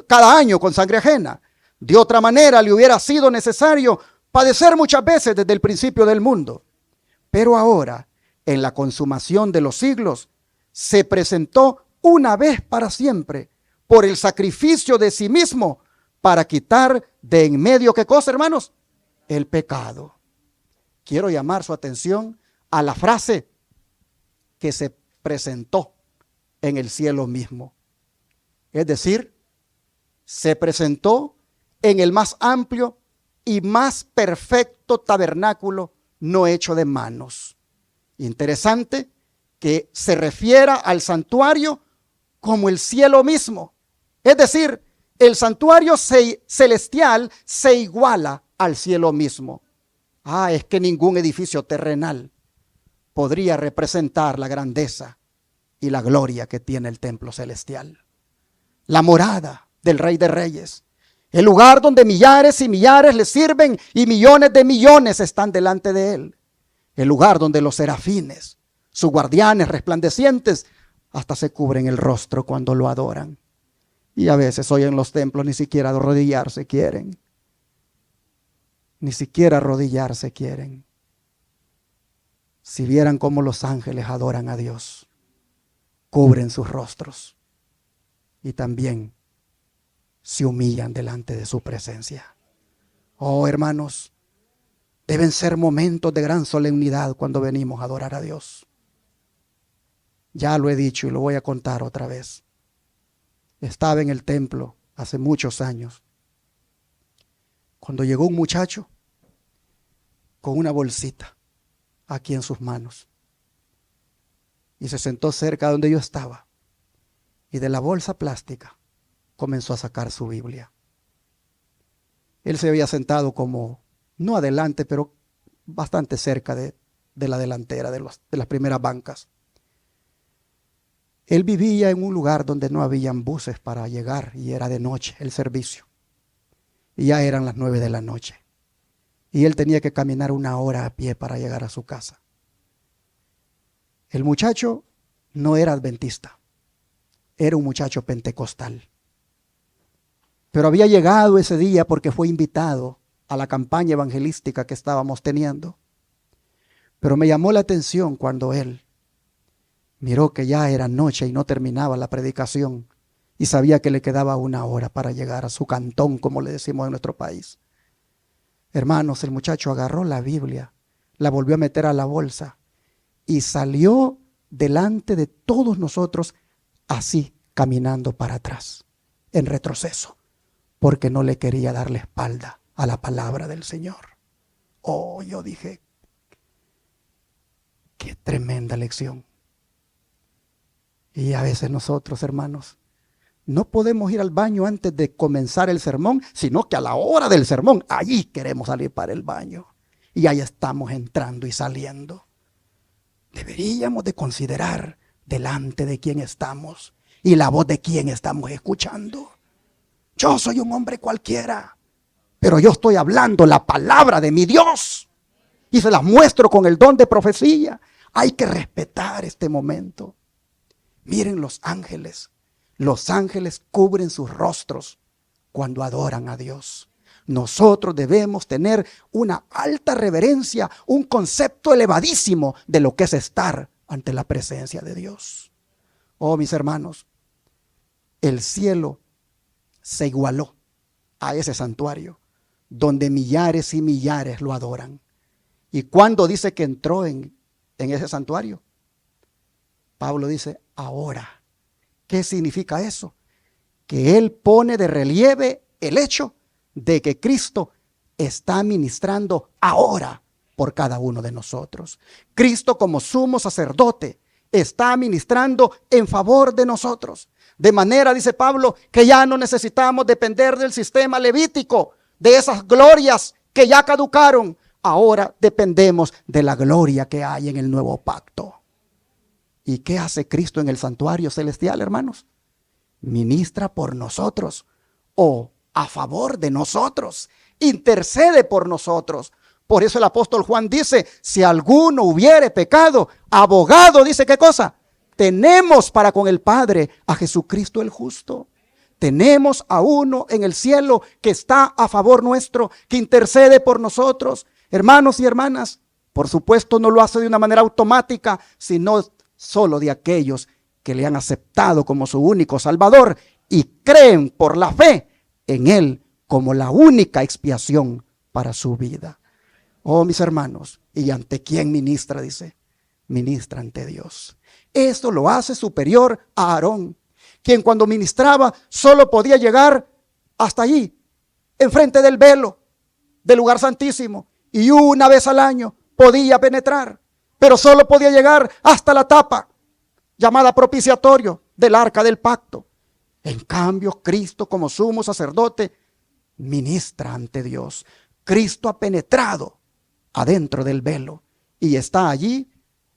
cada año con sangre ajena. De otra manera le hubiera sido necesario padecer muchas veces desde el principio del mundo. Pero ahora, en la consumación de los siglos, se presentó una vez para siempre por el sacrificio de sí mismo para quitar de en medio, ¿qué cosa, hermanos? El pecado. Quiero llamar su atención a la frase que se presentó en el cielo mismo. Es decir, se presentó en el más amplio y más perfecto tabernáculo no hecho de manos. Interesante que se refiera al santuario como el cielo mismo. Es decir, el santuario celestial se iguala al cielo mismo. Es que ningún edificio terrenal podría representar la grandeza y la gloria que tiene el templo celestial. La morada del Rey de Reyes. El lugar donde millares y millares le sirven y millones de millones están delante de él. El lugar donde los serafines, sus guardianes resplandecientes, hasta se cubren el rostro cuando lo adoran. Y a veces hoy en los templos ni siquiera arrodillarse quieren. Ni siquiera arrodillarse quieren. Si vieran cómo los ángeles adoran a Dios, cubren sus rostros y también se humillan delante de su presencia. Oh, hermanos, deben ser momentos de gran solemnidad cuando venimos a adorar a Dios. Ya lo he dicho y lo voy a contar otra vez. Estaba en el templo hace muchos años, cuando llegó un muchacho con una bolsita aquí en sus manos y se sentó cerca donde yo estaba, y de la bolsa plástica comenzó a sacar su Biblia. Él se había sentado como, no adelante, pero bastante cerca de la delantera, de las primeras bancas. Él vivía en un lugar donde no habían buses para llegar y era de noche el servicio. Y ya eran las 9 de la noche. Y él tenía que caminar 1 hora a pie para llegar a su casa. El muchacho no era adventista, era un muchacho pentecostal. Pero había llegado ese día porque fue invitado a la campaña evangelística que estábamos teniendo. Pero me llamó la atención cuando él miró que ya era noche y no terminaba la predicación y sabía que le quedaba 1 hora para llegar a su cantón, como le decimos en nuestro país. Hermanos, el muchacho agarró la Biblia, la volvió a meter a la bolsa y salió delante de todos nosotros así, caminando para atrás, en retroceso, porque no le quería dar la espalda a la palabra del Señor. Oh, yo dije, qué tremenda lección. Y a veces nosotros, hermanos, no podemos ir al baño antes de comenzar el sermón, sino que a la hora del sermón, allí queremos salir para el baño. Y ahí estamos entrando y saliendo. Deberíamos de considerar delante de quién estamos y la voz de quién estamos escuchando. Yo soy un hombre cualquiera, pero yo estoy hablando la palabra de mi Dios y se las muestro con el don de profecía. Hay que respetar este momento. Miren los ángeles. Los ángeles cubren sus rostros cuando adoran a Dios. Nosotros debemos tener una alta reverencia, un concepto elevadísimo de lo que es estar ante la presencia de Dios. Oh, mis hermanos, el cielo se igualó a ese santuario donde millares y millares lo adoran. ¿Y cuándo dice que entró en ese santuario? Pablo dice, ahora. ¿Qué significa eso? Que él pone de relieve el hecho de que Cristo está ministrando ahora por cada uno de nosotros. Cristo, como sumo sacerdote, está ministrando en favor de nosotros. De manera, dice Pablo, que ya no necesitamos depender del sistema levítico, de esas glorias que ya caducaron. Ahora dependemos de la gloria que hay en el nuevo pacto. ¿Y qué hace Cristo en el santuario celestial, hermanos? Ministra por nosotros o a favor de nosotros. Intercede por nosotros. Por eso el apóstol Juan dice, si alguno hubiere pecado, abogado, dice, ¿qué cosa? Tenemos para con el Padre a Jesucristo el justo. Tenemos a uno en el cielo que está a favor nuestro, que intercede por nosotros. Hermanos y hermanas, por supuesto no lo hace de una manera automática, sino solo de aquellos que le han aceptado como su único Salvador y creen por la fe en Él como la única expiación para su vida. Oh, mis hermanos, ¿y ante quién ministra? Dice, ministra ante Dios. Esto lo hace superior a Aarón, quien cuando ministraba solo podía llegar hasta allí, enfrente del velo del lugar santísimo, y una vez al año podía penetrar, pero solo podía llegar hasta la tapa llamada propiciatorio del arca del pacto. En cambio, Cristo como sumo sacerdote ministra ante Dios. Cristo ha penetrado adentro del velo y está allí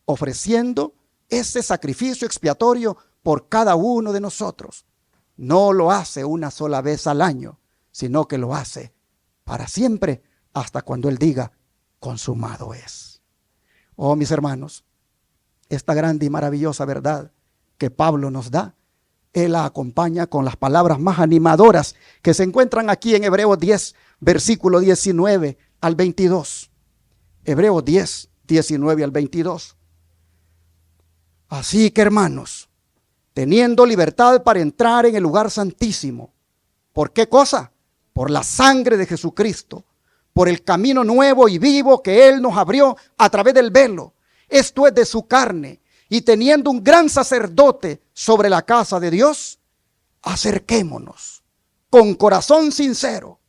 ofreciendo ese sacrificio expiatorio por cada uno de nosotros. No lo hace una sola vez al año, sino que lo hace para siempre, hasta cuando Él diga, consumado es. Oh, mis hermanos, esta grande y maravillosa verdad que Pablo nos da, Él la acompaña con las palabras más animadoras que se encuentran aquí en Hebreos 10, versículo 19 al 22. Hebreos 10, 19 al 22. Así que, hermanos, teniendo libertad para entrar en el lugar santísimo, ¿por qué cosa? Por la sangre de Jesucristo, por el camino nuevo y vivo que Él nos abrió a través del velo, esto es de su carne, y teniendo un gran sacerdote sobre la casa de Dios, acerquémonos con corazón sincero,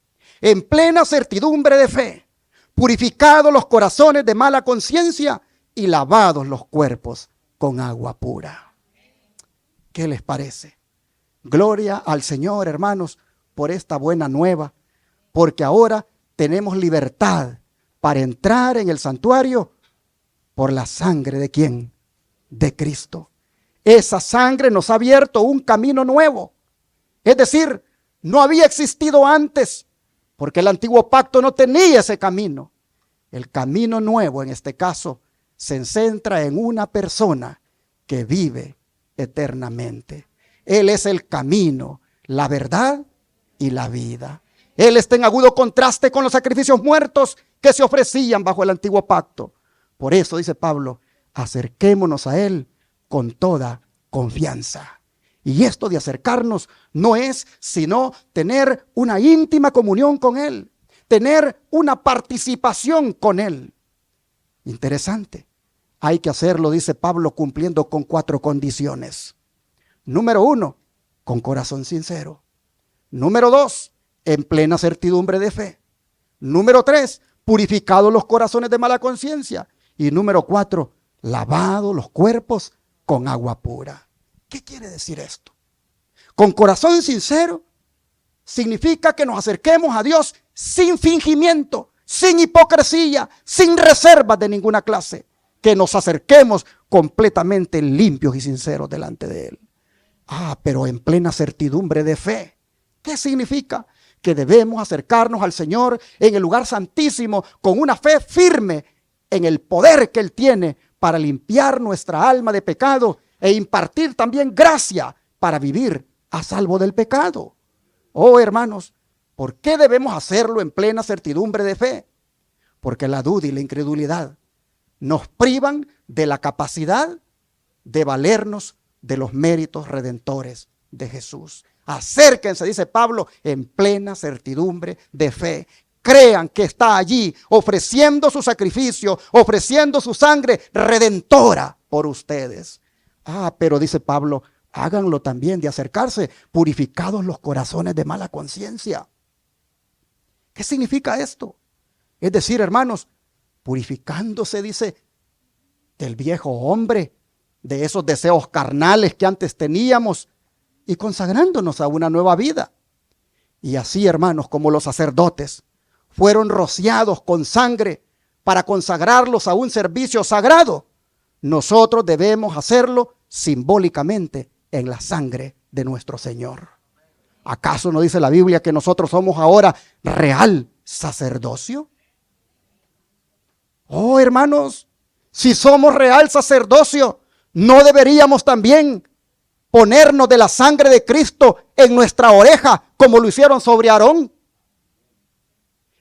en plena certidumbre de fe, purificados los corazones de mala conciencia y lavados los cuerpos con agua pura. ¿Qué les parece? Gloria al Señor, hermanos, por esta buena nueva, porque ahora tenemos libertad para entrar en el santuario por la sangre de ¿quién? De Cristo. Esa sangre nos ha abierto un camino nuevo. Es decir, no había existido antes, porque el antiguo pacto no tenía ese camino. El camino nuevo, en este caso, se centra en una persona que vive eternamente. Él es el camino, la verdad y la vida. Él está en agudo contraste con los sacrificios muertos que se ofrecían bajo el antiguo pacto. Por eso dice Pablo, acerquémonos a Él con toda confianza. Y esto de acercarnos no es sino tener una íntima comunión con Él, tener una participación con Él. Interesante. Hay que hacerlo, dice Pablo, cumpliendo con 4 condiciones. Número 1, con corazón sincero. Número 2, en plena certidumbre de fe. Número 3, purificados los corazones de mala conciencia. Y número 4, lavados los cuerpos con agua pura. ¿Qué quiere decir esto? Con corazón sincero significa que nos acerquemos a Dios sin fingimiento, sin hipocresía, sin reservas de ninguna clase. Que nos acerquemos completamente limpios y sinceros delante de Él. Pero en plena certidumbre de fe. ¿Qué significa? Que debemos acercarnos al Señor en el lugar santísimo con una fe firme en el poder que Él tiene para limpiar nuestra alma de pecado e impartir también gracia para vivir a salvo del pecado. Oh, hermanos, ¿por qué debemos hacerlo en plena certidumbre de fe? Porque la duda y la incredulidad nos privan de la capacidad de valernos de los méritos redentores de Jesús. Acérquense, dice Pablo, en plena certidumbre de fe. Crean que está allí ofreciendo su sacrificio, ofreciendo su sangre redentora por ustedes. Pero dice Pablo, háganlo también de acercarse, purificados los corazones de mala conciencia. ¿Qué significa esto? Es decir, hermanos, purificándose, dice, del viejo hombre, de esos deseos carnales que antes teníamos y consagrándonos a una nueva vida. Y así, hermanos, como los sacerdotes fueron rociados con sangre para consagrarlos a un servicio sagrado, nosotros debemos hacerlo simbólicamente en la sangre de nuestro Señor. ¿Acaso no dice la Biblia que nosotros somos ahora real sacerdocio? Oh, hermanos, si somos real sacerdocio, ¿no deberíamos también ponernos de la sangre de Cristo en nuestra oreja, como lo hicieron sobre Aarón.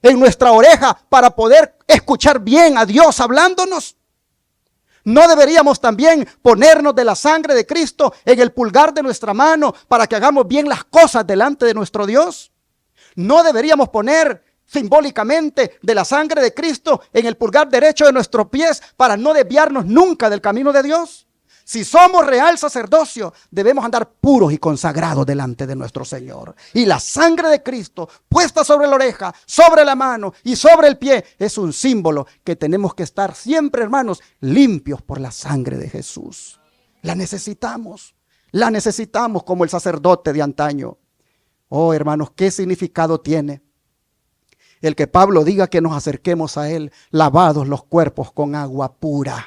En nuestra oreja, para poder escuchar bien a Dios hablándonos. ¿No deberíamos también ponernos de la sangre de Cristo en el pulgar de nuestra mano para que hagamos bien las cosas delante de nuestro Dios? ¿No deberíamos poner simbólicamente de la sangre de Cristo en el pulgar derecho de nuestros pies para no desviarnos nunca del camino de Dios? Si somos real sacerdocio, debemos andar puros y consagrados delante de nuestro Señor. Y la sangre de Cristo puesta sobre la oreja, sobre la mano y sobre el pie es un símbolo que tenemos que estar siempre, hermanos, limpios por la sangre de Jesús. La necesitamos como el sacerdote de antaño. Oh, hermanos, ¿qué significado tiene el que Pablo diga que nos acerquemos a Él lavados los cuerpos con agua pura?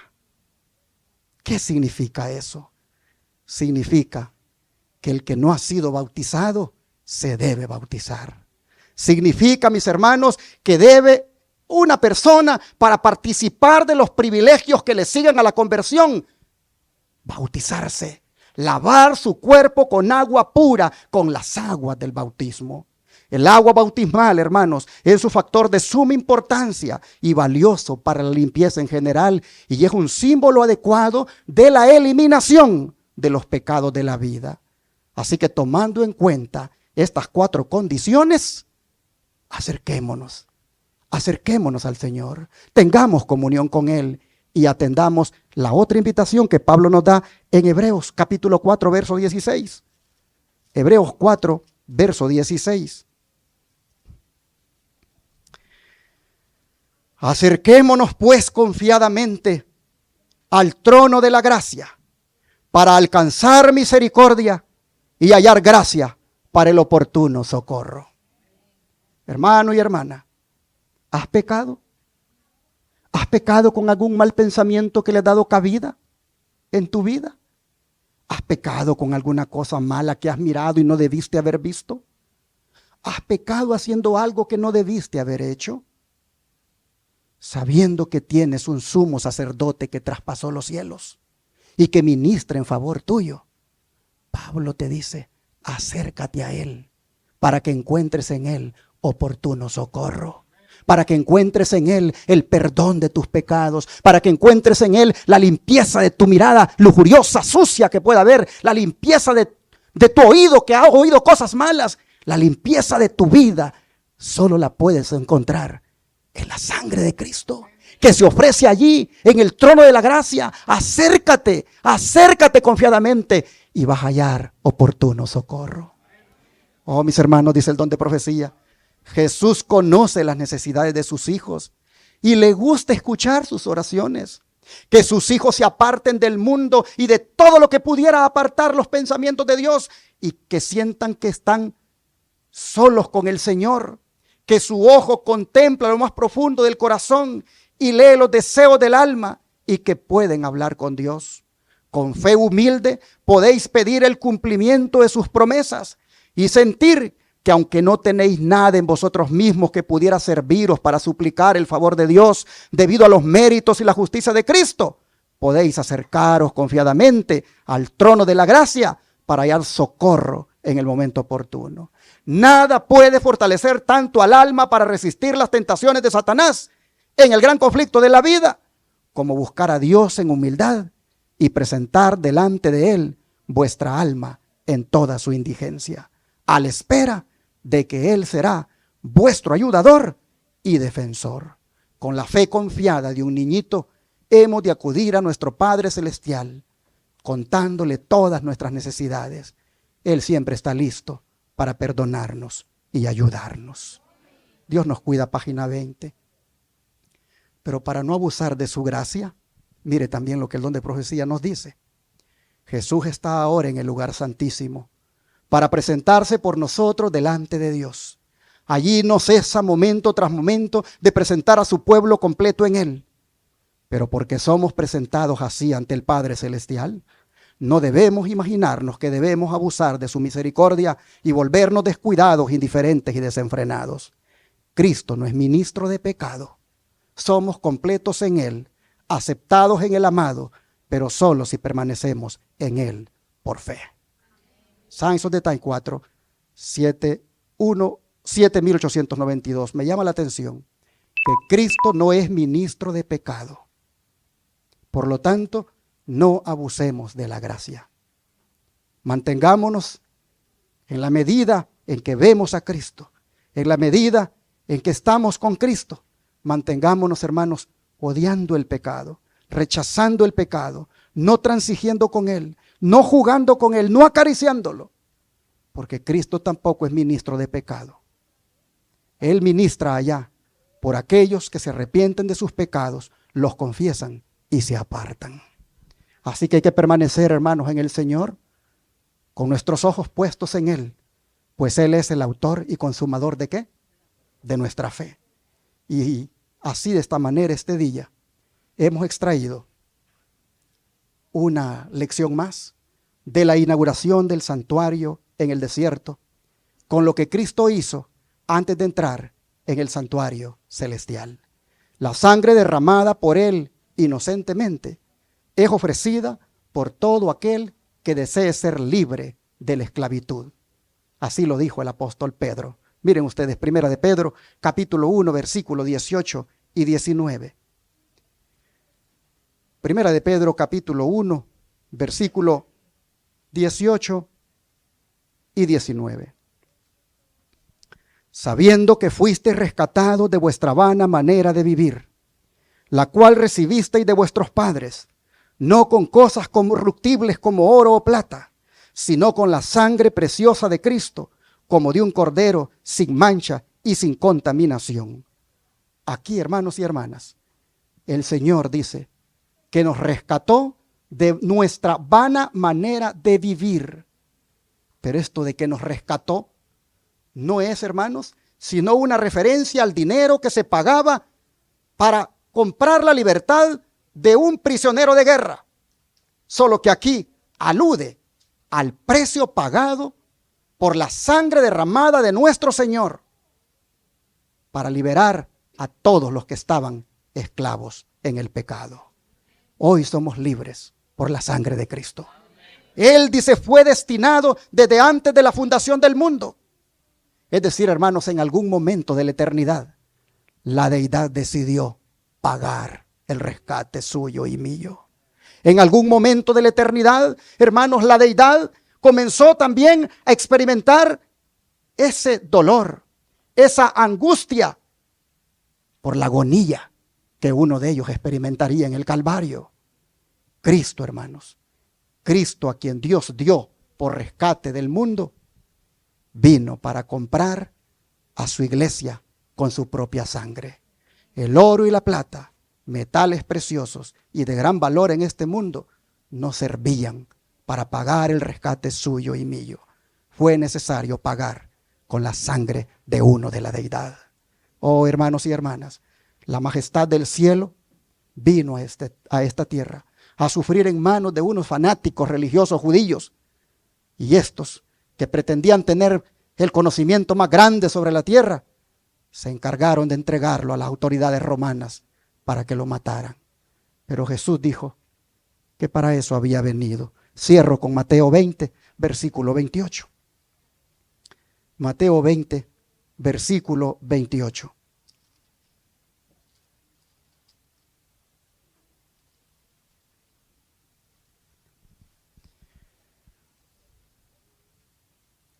¿Qué significa eso? Significa que el que no ha sido bautizado se debe bautizar. Significa, mis hermanos, que debe una persona, para participar de los privilegios que le siguen a la conversión, bautizarse, lavar su cuerpo con agua pura, con las aguas del bautismo. El agua bautismal, hermanos, es un factor de suma importancia y valioso para la limpieza en general, y es un símbolo adecuado de la eliminación de los pecados de la vida. Así que, tomando en cuenta estas 4 condiciones, acerquémonos al Señor, tengamos comunión con Él y atendamos la otra invitación que Pablo nos da en Hebreos capítulo 4, verso 16. Hebreos 4, verso 16. Acerquémonos pues confiadamente al trono de la gracia para alcanzar misericordia y hallar gracia para el oportuno socorro. Hermano y hermana, ¿has pecado? ¿Has pecado con algún mal pensamiento que le ha dado cabida en tu vida? ¿Has pecado con alguna cosa mala que has mirado y no debiste haber visto? ¿Has pecado haciendo algo que no debiste haber hecho? Sabiendo que tienes un sumo sacerdote que traspasó los cielos y que ministra en favor tuyo, Pablo te dice, acércate a Él para que encuentres en Él oportuno socorro, para que encuentres en Él el perdón de tus pecados, para que encuentres en Él la limpieza de tu mirada lujuriosa, sucia que pueda haber, la limpieza de tu oído que ha oído cosas malas, la limpieza de tu vida. Solo la puedes encontrar en la sangre de Cristo, que se ofrece allí en el trono de la gracia. Acércate confiadamente y vas a hallar oportuno socorro. Oh, mis hermanos, dice el don de profecía, Jesús conoce las necesidades de sus hijos y le gusta escuchar sus oraciones. Que sus hijos se aparten del mundo y de todo lo que pudiera apartar los pensamientos de Dios, y que sientan que están solos con el Señor. Que su ojo contempla lo más profundo del corazón y lee los deseos del alma, y que pueden hablar con Dios. Con fe humilde podéis pedir el cumplimiento de sus promesas y sentir que, aunque no tenéis nada en vosotros mismos que pudiera serviros para suplicar el favor de Dios debido a los méritos y la justicia de Cristo, podéis acercaros confiadamente al trono de la gracia para hallar socorro en el momento oportuno. Nada puede fortalecer tanto al alma para resistir las tentaciones de Satanás en el gran conflicto de la vida como buscar a Dios en humildad y presentar delante de Él vuestra alma en toda su indigencia, a la espera de que Él será vuestro ayudador y defensor. Con la fe confiada de un niñito, hemos de acudir a nuestro Padre Celestial, contándole todas nuestras necesidades. Él siempre está listo para perdonarnos y ayudarnos. Dios nos cuida, página 20. Pero para no abusar de su gracia, mire también lo que el don de profecía nos dice. Jesús está ahora en el lugar santísimo para presentarse por nosotros delante de Dios. Allí no cesa momento tras momento de presentar a su pueblo completo en Él. Pero porque somos presentados así ante el Padre Celestial, no debemos imaginarnos que debemos abusar de su misericordia y volvernos descuidados, indiferentes y desenfrenados. Cristo no es ministro de pecado. Somos completos en Él, aceptados en el amado, pero solo si permanecemos en Él por fe. Signs of the Time 4, 7892. Me llama la atención que Cristo no es ministro de pecado. Por lo tanto, no abusemos de la gracia. Mantengámonos en la medida en que vemos a Cristo, en la medida en que estamos con Cristo. Mantengámonos, hermanos, odiando el pecado, rechazando el pecado, no transigiendo con él, no jugando con él, no acariciándolo, porque Cristo tampoco es ministro de pecado. Él ministra allá por aquellos que se arrepienten de sus pecados, los confiesan y se apartan. Así que hay que permanecer, hermanos, en el Señor, con nuestros ojos puestos en Él, pues Él es el autor y consumador ¿de qué? De nuestra fe. Y así, de esta manera, este día, hemos extraído una lección más de la inauguración del santuario en el desierto, con lo que Cristo hizo antes de entrar en el santuario celestial. La sangre derramada por Él inocentemente es ofrecida por todo aquel que desee ser libre de la esclavitud. Así lo dijo el apóstol Pedro. Miren ustedes, Primera de Pedro, capítulo 1, versículos 18 y 19. Primera de Pedro, capítulo 1, versículo 18 y 19. Sabiendo que fuisteis rescatados de vuestra vana manera de vivir, la cual recibisteis de vuestros padres, no con cosas corruptibles como oro o plata, sino con la sangre preciosa de Cristo, como de un cordero sin mancha y sin contaminación. Aquí, hermanos y hermanas, el Señor dice que nos rescató de nuestra vana manera de vivir. Pero esto de que nos rescató no es, hermanos, sino una referencia al dinero que se pagaba para comprar la libertad de un prisionero de guerra. Solo que aquí alude al precio pagado por la sangre derramada de nuestro Señor para liberar a todos los que estaban esclavos en el pecado. Hoy somos libres por la sangre de Cristo. Él dice fue destinado desde antes de la fundación del mundo. Es decir, hermanos, en algún momento de la eternidad, la deidad decidió pagar el rescate suyo y mío. En algún momento de la eternidad, hermanos, la deidad comenzó también a experimentar ese dolor, esa angustia por la agonía que uno de ellos experimentaría en el Calvario. Cristo, hermanos, Cristo, a quien Dios dio por rescate del mundo, vino para comprar a su iglesia con su propia sangre. El oro y la plata, metales preciosos y de gran valor en este mundo, no servían para pagar el rescate suyo y mío. Fue necesario pagar con la sangre de uno de la deidad. Oh, hermanos y hermanas, la majestad del cielo vino a esta tierra a sufrir en manos de unos fanáticos religiosos judíos. Y estos, que pretendían tener el conocimiento más grande sobre la tierra, se encargaron de entregarlo a las autoridades romanas para que lo mataran. Pero Jesús dijo que para eso había venido. Cierro con Mateo 20, versículo 28. Mateo 20, versículo 28.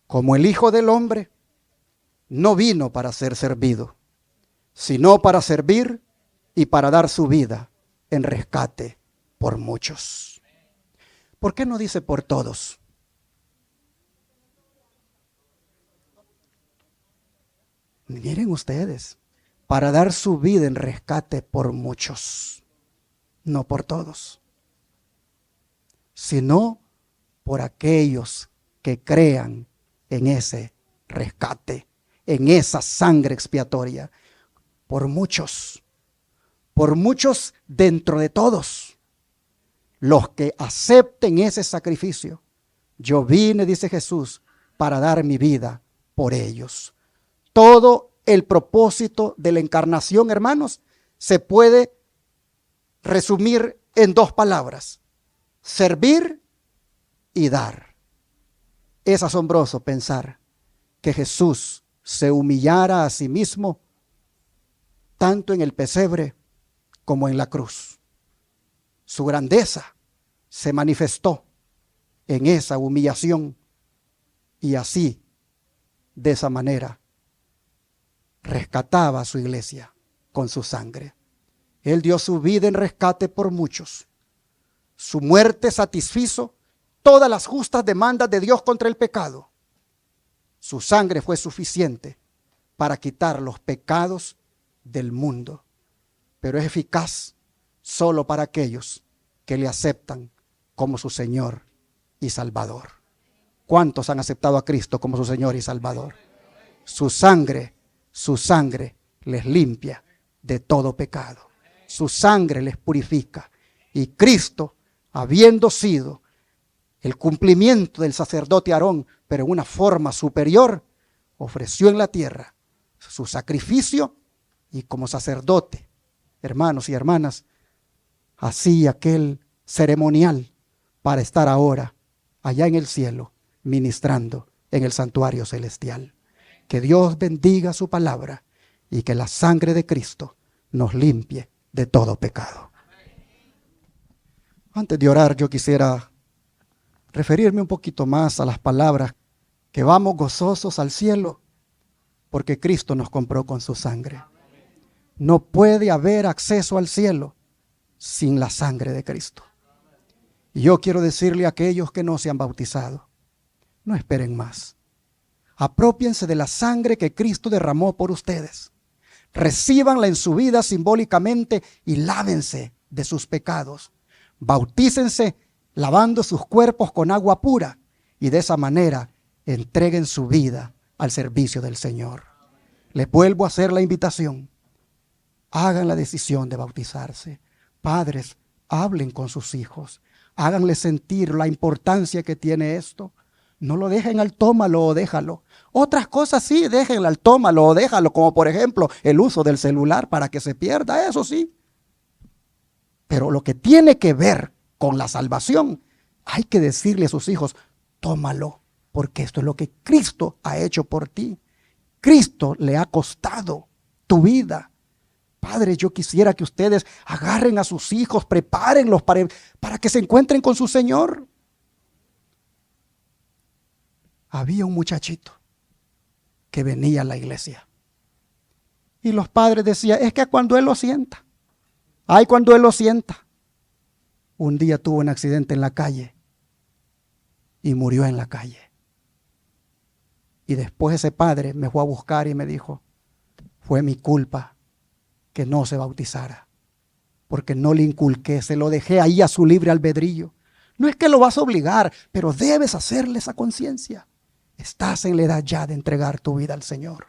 Como el Hijo del Hombre no vino para ser servido, sino para servir y para dar su vida en rescate por muchos. ¿Por qué no dice por todos? Miren ustedes, para dar su vida en rescate por muchos, no por todos, sino por aquellos que crean en ese rescate, en esa sangre expiatoria, por muchos dentro de todos, los que acepten ese sacrificio. Yo vine, dice Jesús, para dar mi vida por ellos. Todo el propósito de la encarnación, hermanos, se puede resumir en dos palabras: servir y dar. Es asombroso pensar que Jesús se humillara a sí mismo tanto en el pesebre como en la cruz. Su grandeza se manifestó en esa humillación y así, de esa manera, rescataba a su iglesia con su sangre. Él dio su vida en rescate por muchos. Su muerte satisfizo todas las justas demandas de Dios contra el pecado. Su sangre fue suficiente para quitar los pecados del mundo, pero es eficaz solo para aquellos que le aceptan como su Señor y Salvador. ¿Cuántos han aceptado a Cristo como su Señor y Salvador? Su sangre les limpia de todo pecado. Su sangre les purifica. Y Cristo, habiendo sido el cumplimiento del sacerdote Aarón, pero en una forma superior, ofreció en la tierra su sacrificio y como sacerdote, hermanos y hermanas, hacía aquel ceremonial para estar ahora allá en el cielo ministrando en el santuario celestial. Que Dios bendiga su palabra y que la sangre de Cristo nos limpie de todo pecado. Antes de orar, yo quisiera referirme un poquito más a las palabras que vamos gozosos al cielo porque Cristo nos compró con su sangre. No puede haber acceso al cielo sin la sangre de Cristo. Y yo quiero decirle a aquellos que no se han bautizado, no esperen más. Aprópiense de la sangre que Cristo derramó por ustedes. Recíbanla en su vida simbólicamente y lávense de sus pecados. Bautícense lavando sus cuerpos con agua pura y de esa manera entreguen su vida al servicio del Señor. Les vuelvo a hacer la invitación. Hagan la decisión de bautizarse. Padres, hablen con sus hijos. Háganles sentir la importancia que tiene esto. No lo dejen al tómalo o déjalo. Otras cosas sí, déjenlo al tómalo o déjalo, como por ejemplo el uso del celular para que se pierda, eso sí. Pero lo que tiene que ver con la salvación, hay que decirle a sus hijos, tómalo, porque esto es lo que Cristo ha hecho por ti. Cristo le ha costado tu vida. Padre, yo quisiera que ustedes agarren a sus hijos, prepárenlos para que se encuentren con su Señor. Había un muchachito que venía a la iglesia. Y los padres decían, es que cuando él lo sienta. Ay, cuando él lo sienta. Un día tuvo un accidente en la calle y murió en la calle. Y después ese padre me fue a buscar y me dijo, fue mi culpa que no se bautizara, porque no le inculqué, se lo dejé ahí a su libre albedrío. No es que lo vas a obligar, pero debes hacerle esa conciencia. Estás en la edad ya de entregar tu vida al Señor.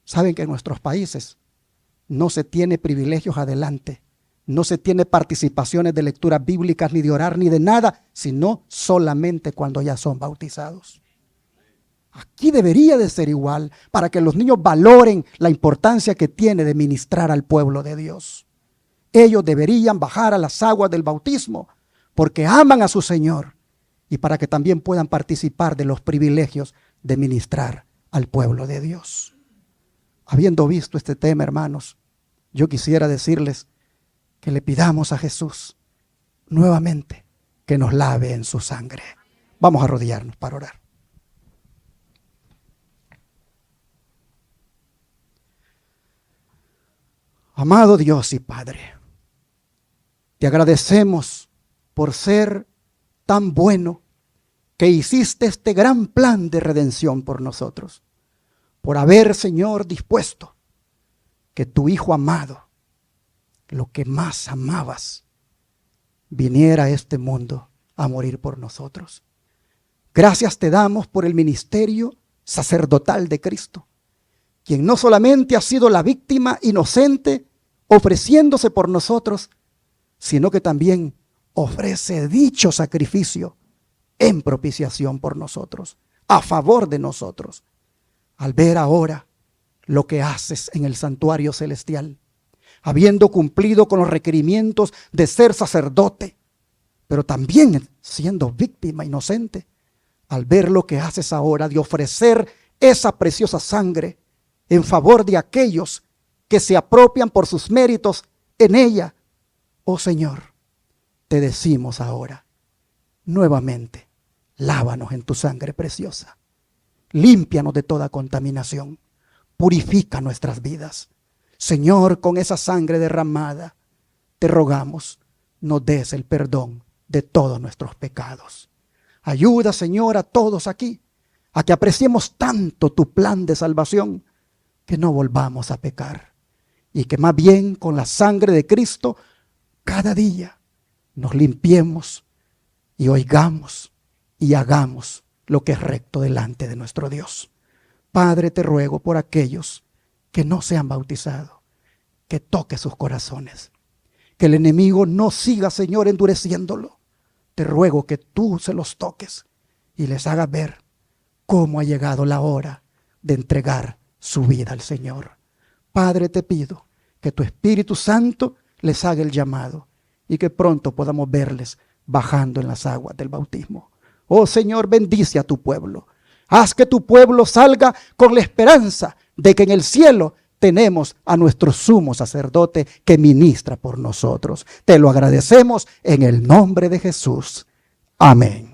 Saben que en nuestros países no se tiene privilegios adelante, no se tiene participaciones de lecturas bíblicas, ni de orar, ni de nada, sino solamente cuando ya son bautizados. Aquí debería de ser igual, para que los niños valoren la importancia que tiene de ministrar al pueblo de Dios. Ellos deberían bajar a las aguas del bautismo, porque aman a su Señor, y para que también puedan participar de los privilegios de ministrar al pueblo de Dios. Habiendo visto este tema, hermanos, yo quisiera decirles que le pidamos a Jesús nuevamente que nos lave en su sangre. Vamos a arrodillarnos para orar. Amado Dios y Padre, te agradecemos por ser tan bueno que hiciste este gran plan de redención por nosotros, por haber, Señor, dispuesto que tu Hijo amado, lo que más amabas, viniera a este mundo a morir por nosotros. Gracias te damos por el ministerio sacerdotal de Cristo, quien no solamente ha sido la víctima inocente ofreciéndose por nosotros, sino que también ofrece dicho sacrificio en propiciación por nosotros, a favor de nosotros. Al ver ahora lo que haces en el santuario celestial, habiendo cumplido con los requerimientos de ser sacerdote, pero también siendo víctima inocente, al ver lo que haces ahora de ofrecer esa preciosa sangre en favor de aquellos que se apropian por sus méritos en ella. Oh Señor, te decimos ahora, nuevamente, lávanos en tu sangre preciosa. Límpianos de toda contaminación. Purifica nuestras vidas. Señor, con esa sangre derramada, te rogamos, nos des el perdón de todos nuestros pecados. Ayuda, Señor, a todos aquí, a que apreciemos tanto tu plan de salvación, que no volvamos a pecar. Y que más bien con la sangre de Cristo, cada día nos limpiemos y oigamos y hagamos lo que es recto delante de nuestro Dios. Padre, te ruego por aquellos que no se han bautizado, que toque sus corazones, que el enemigo no siga, Señor, endureciéndolo. Te ruego que tú se los toques y les hagas ver cómo ha llegado la hora de entregar su vida al Señor. Padre, te pido que tu Espíritu Santo les haga el llamado y que pronto podamos verles bajando en las aguas del bautismo. Oh Señor, bendice a tu pueblo. Haz que tu pueblo salga con la esperanza de que en el cielo tenemos a nuestro sumo sacerdote que ministra por nosotros. Te lo agradecemos en el nombre de Jesús. Amén.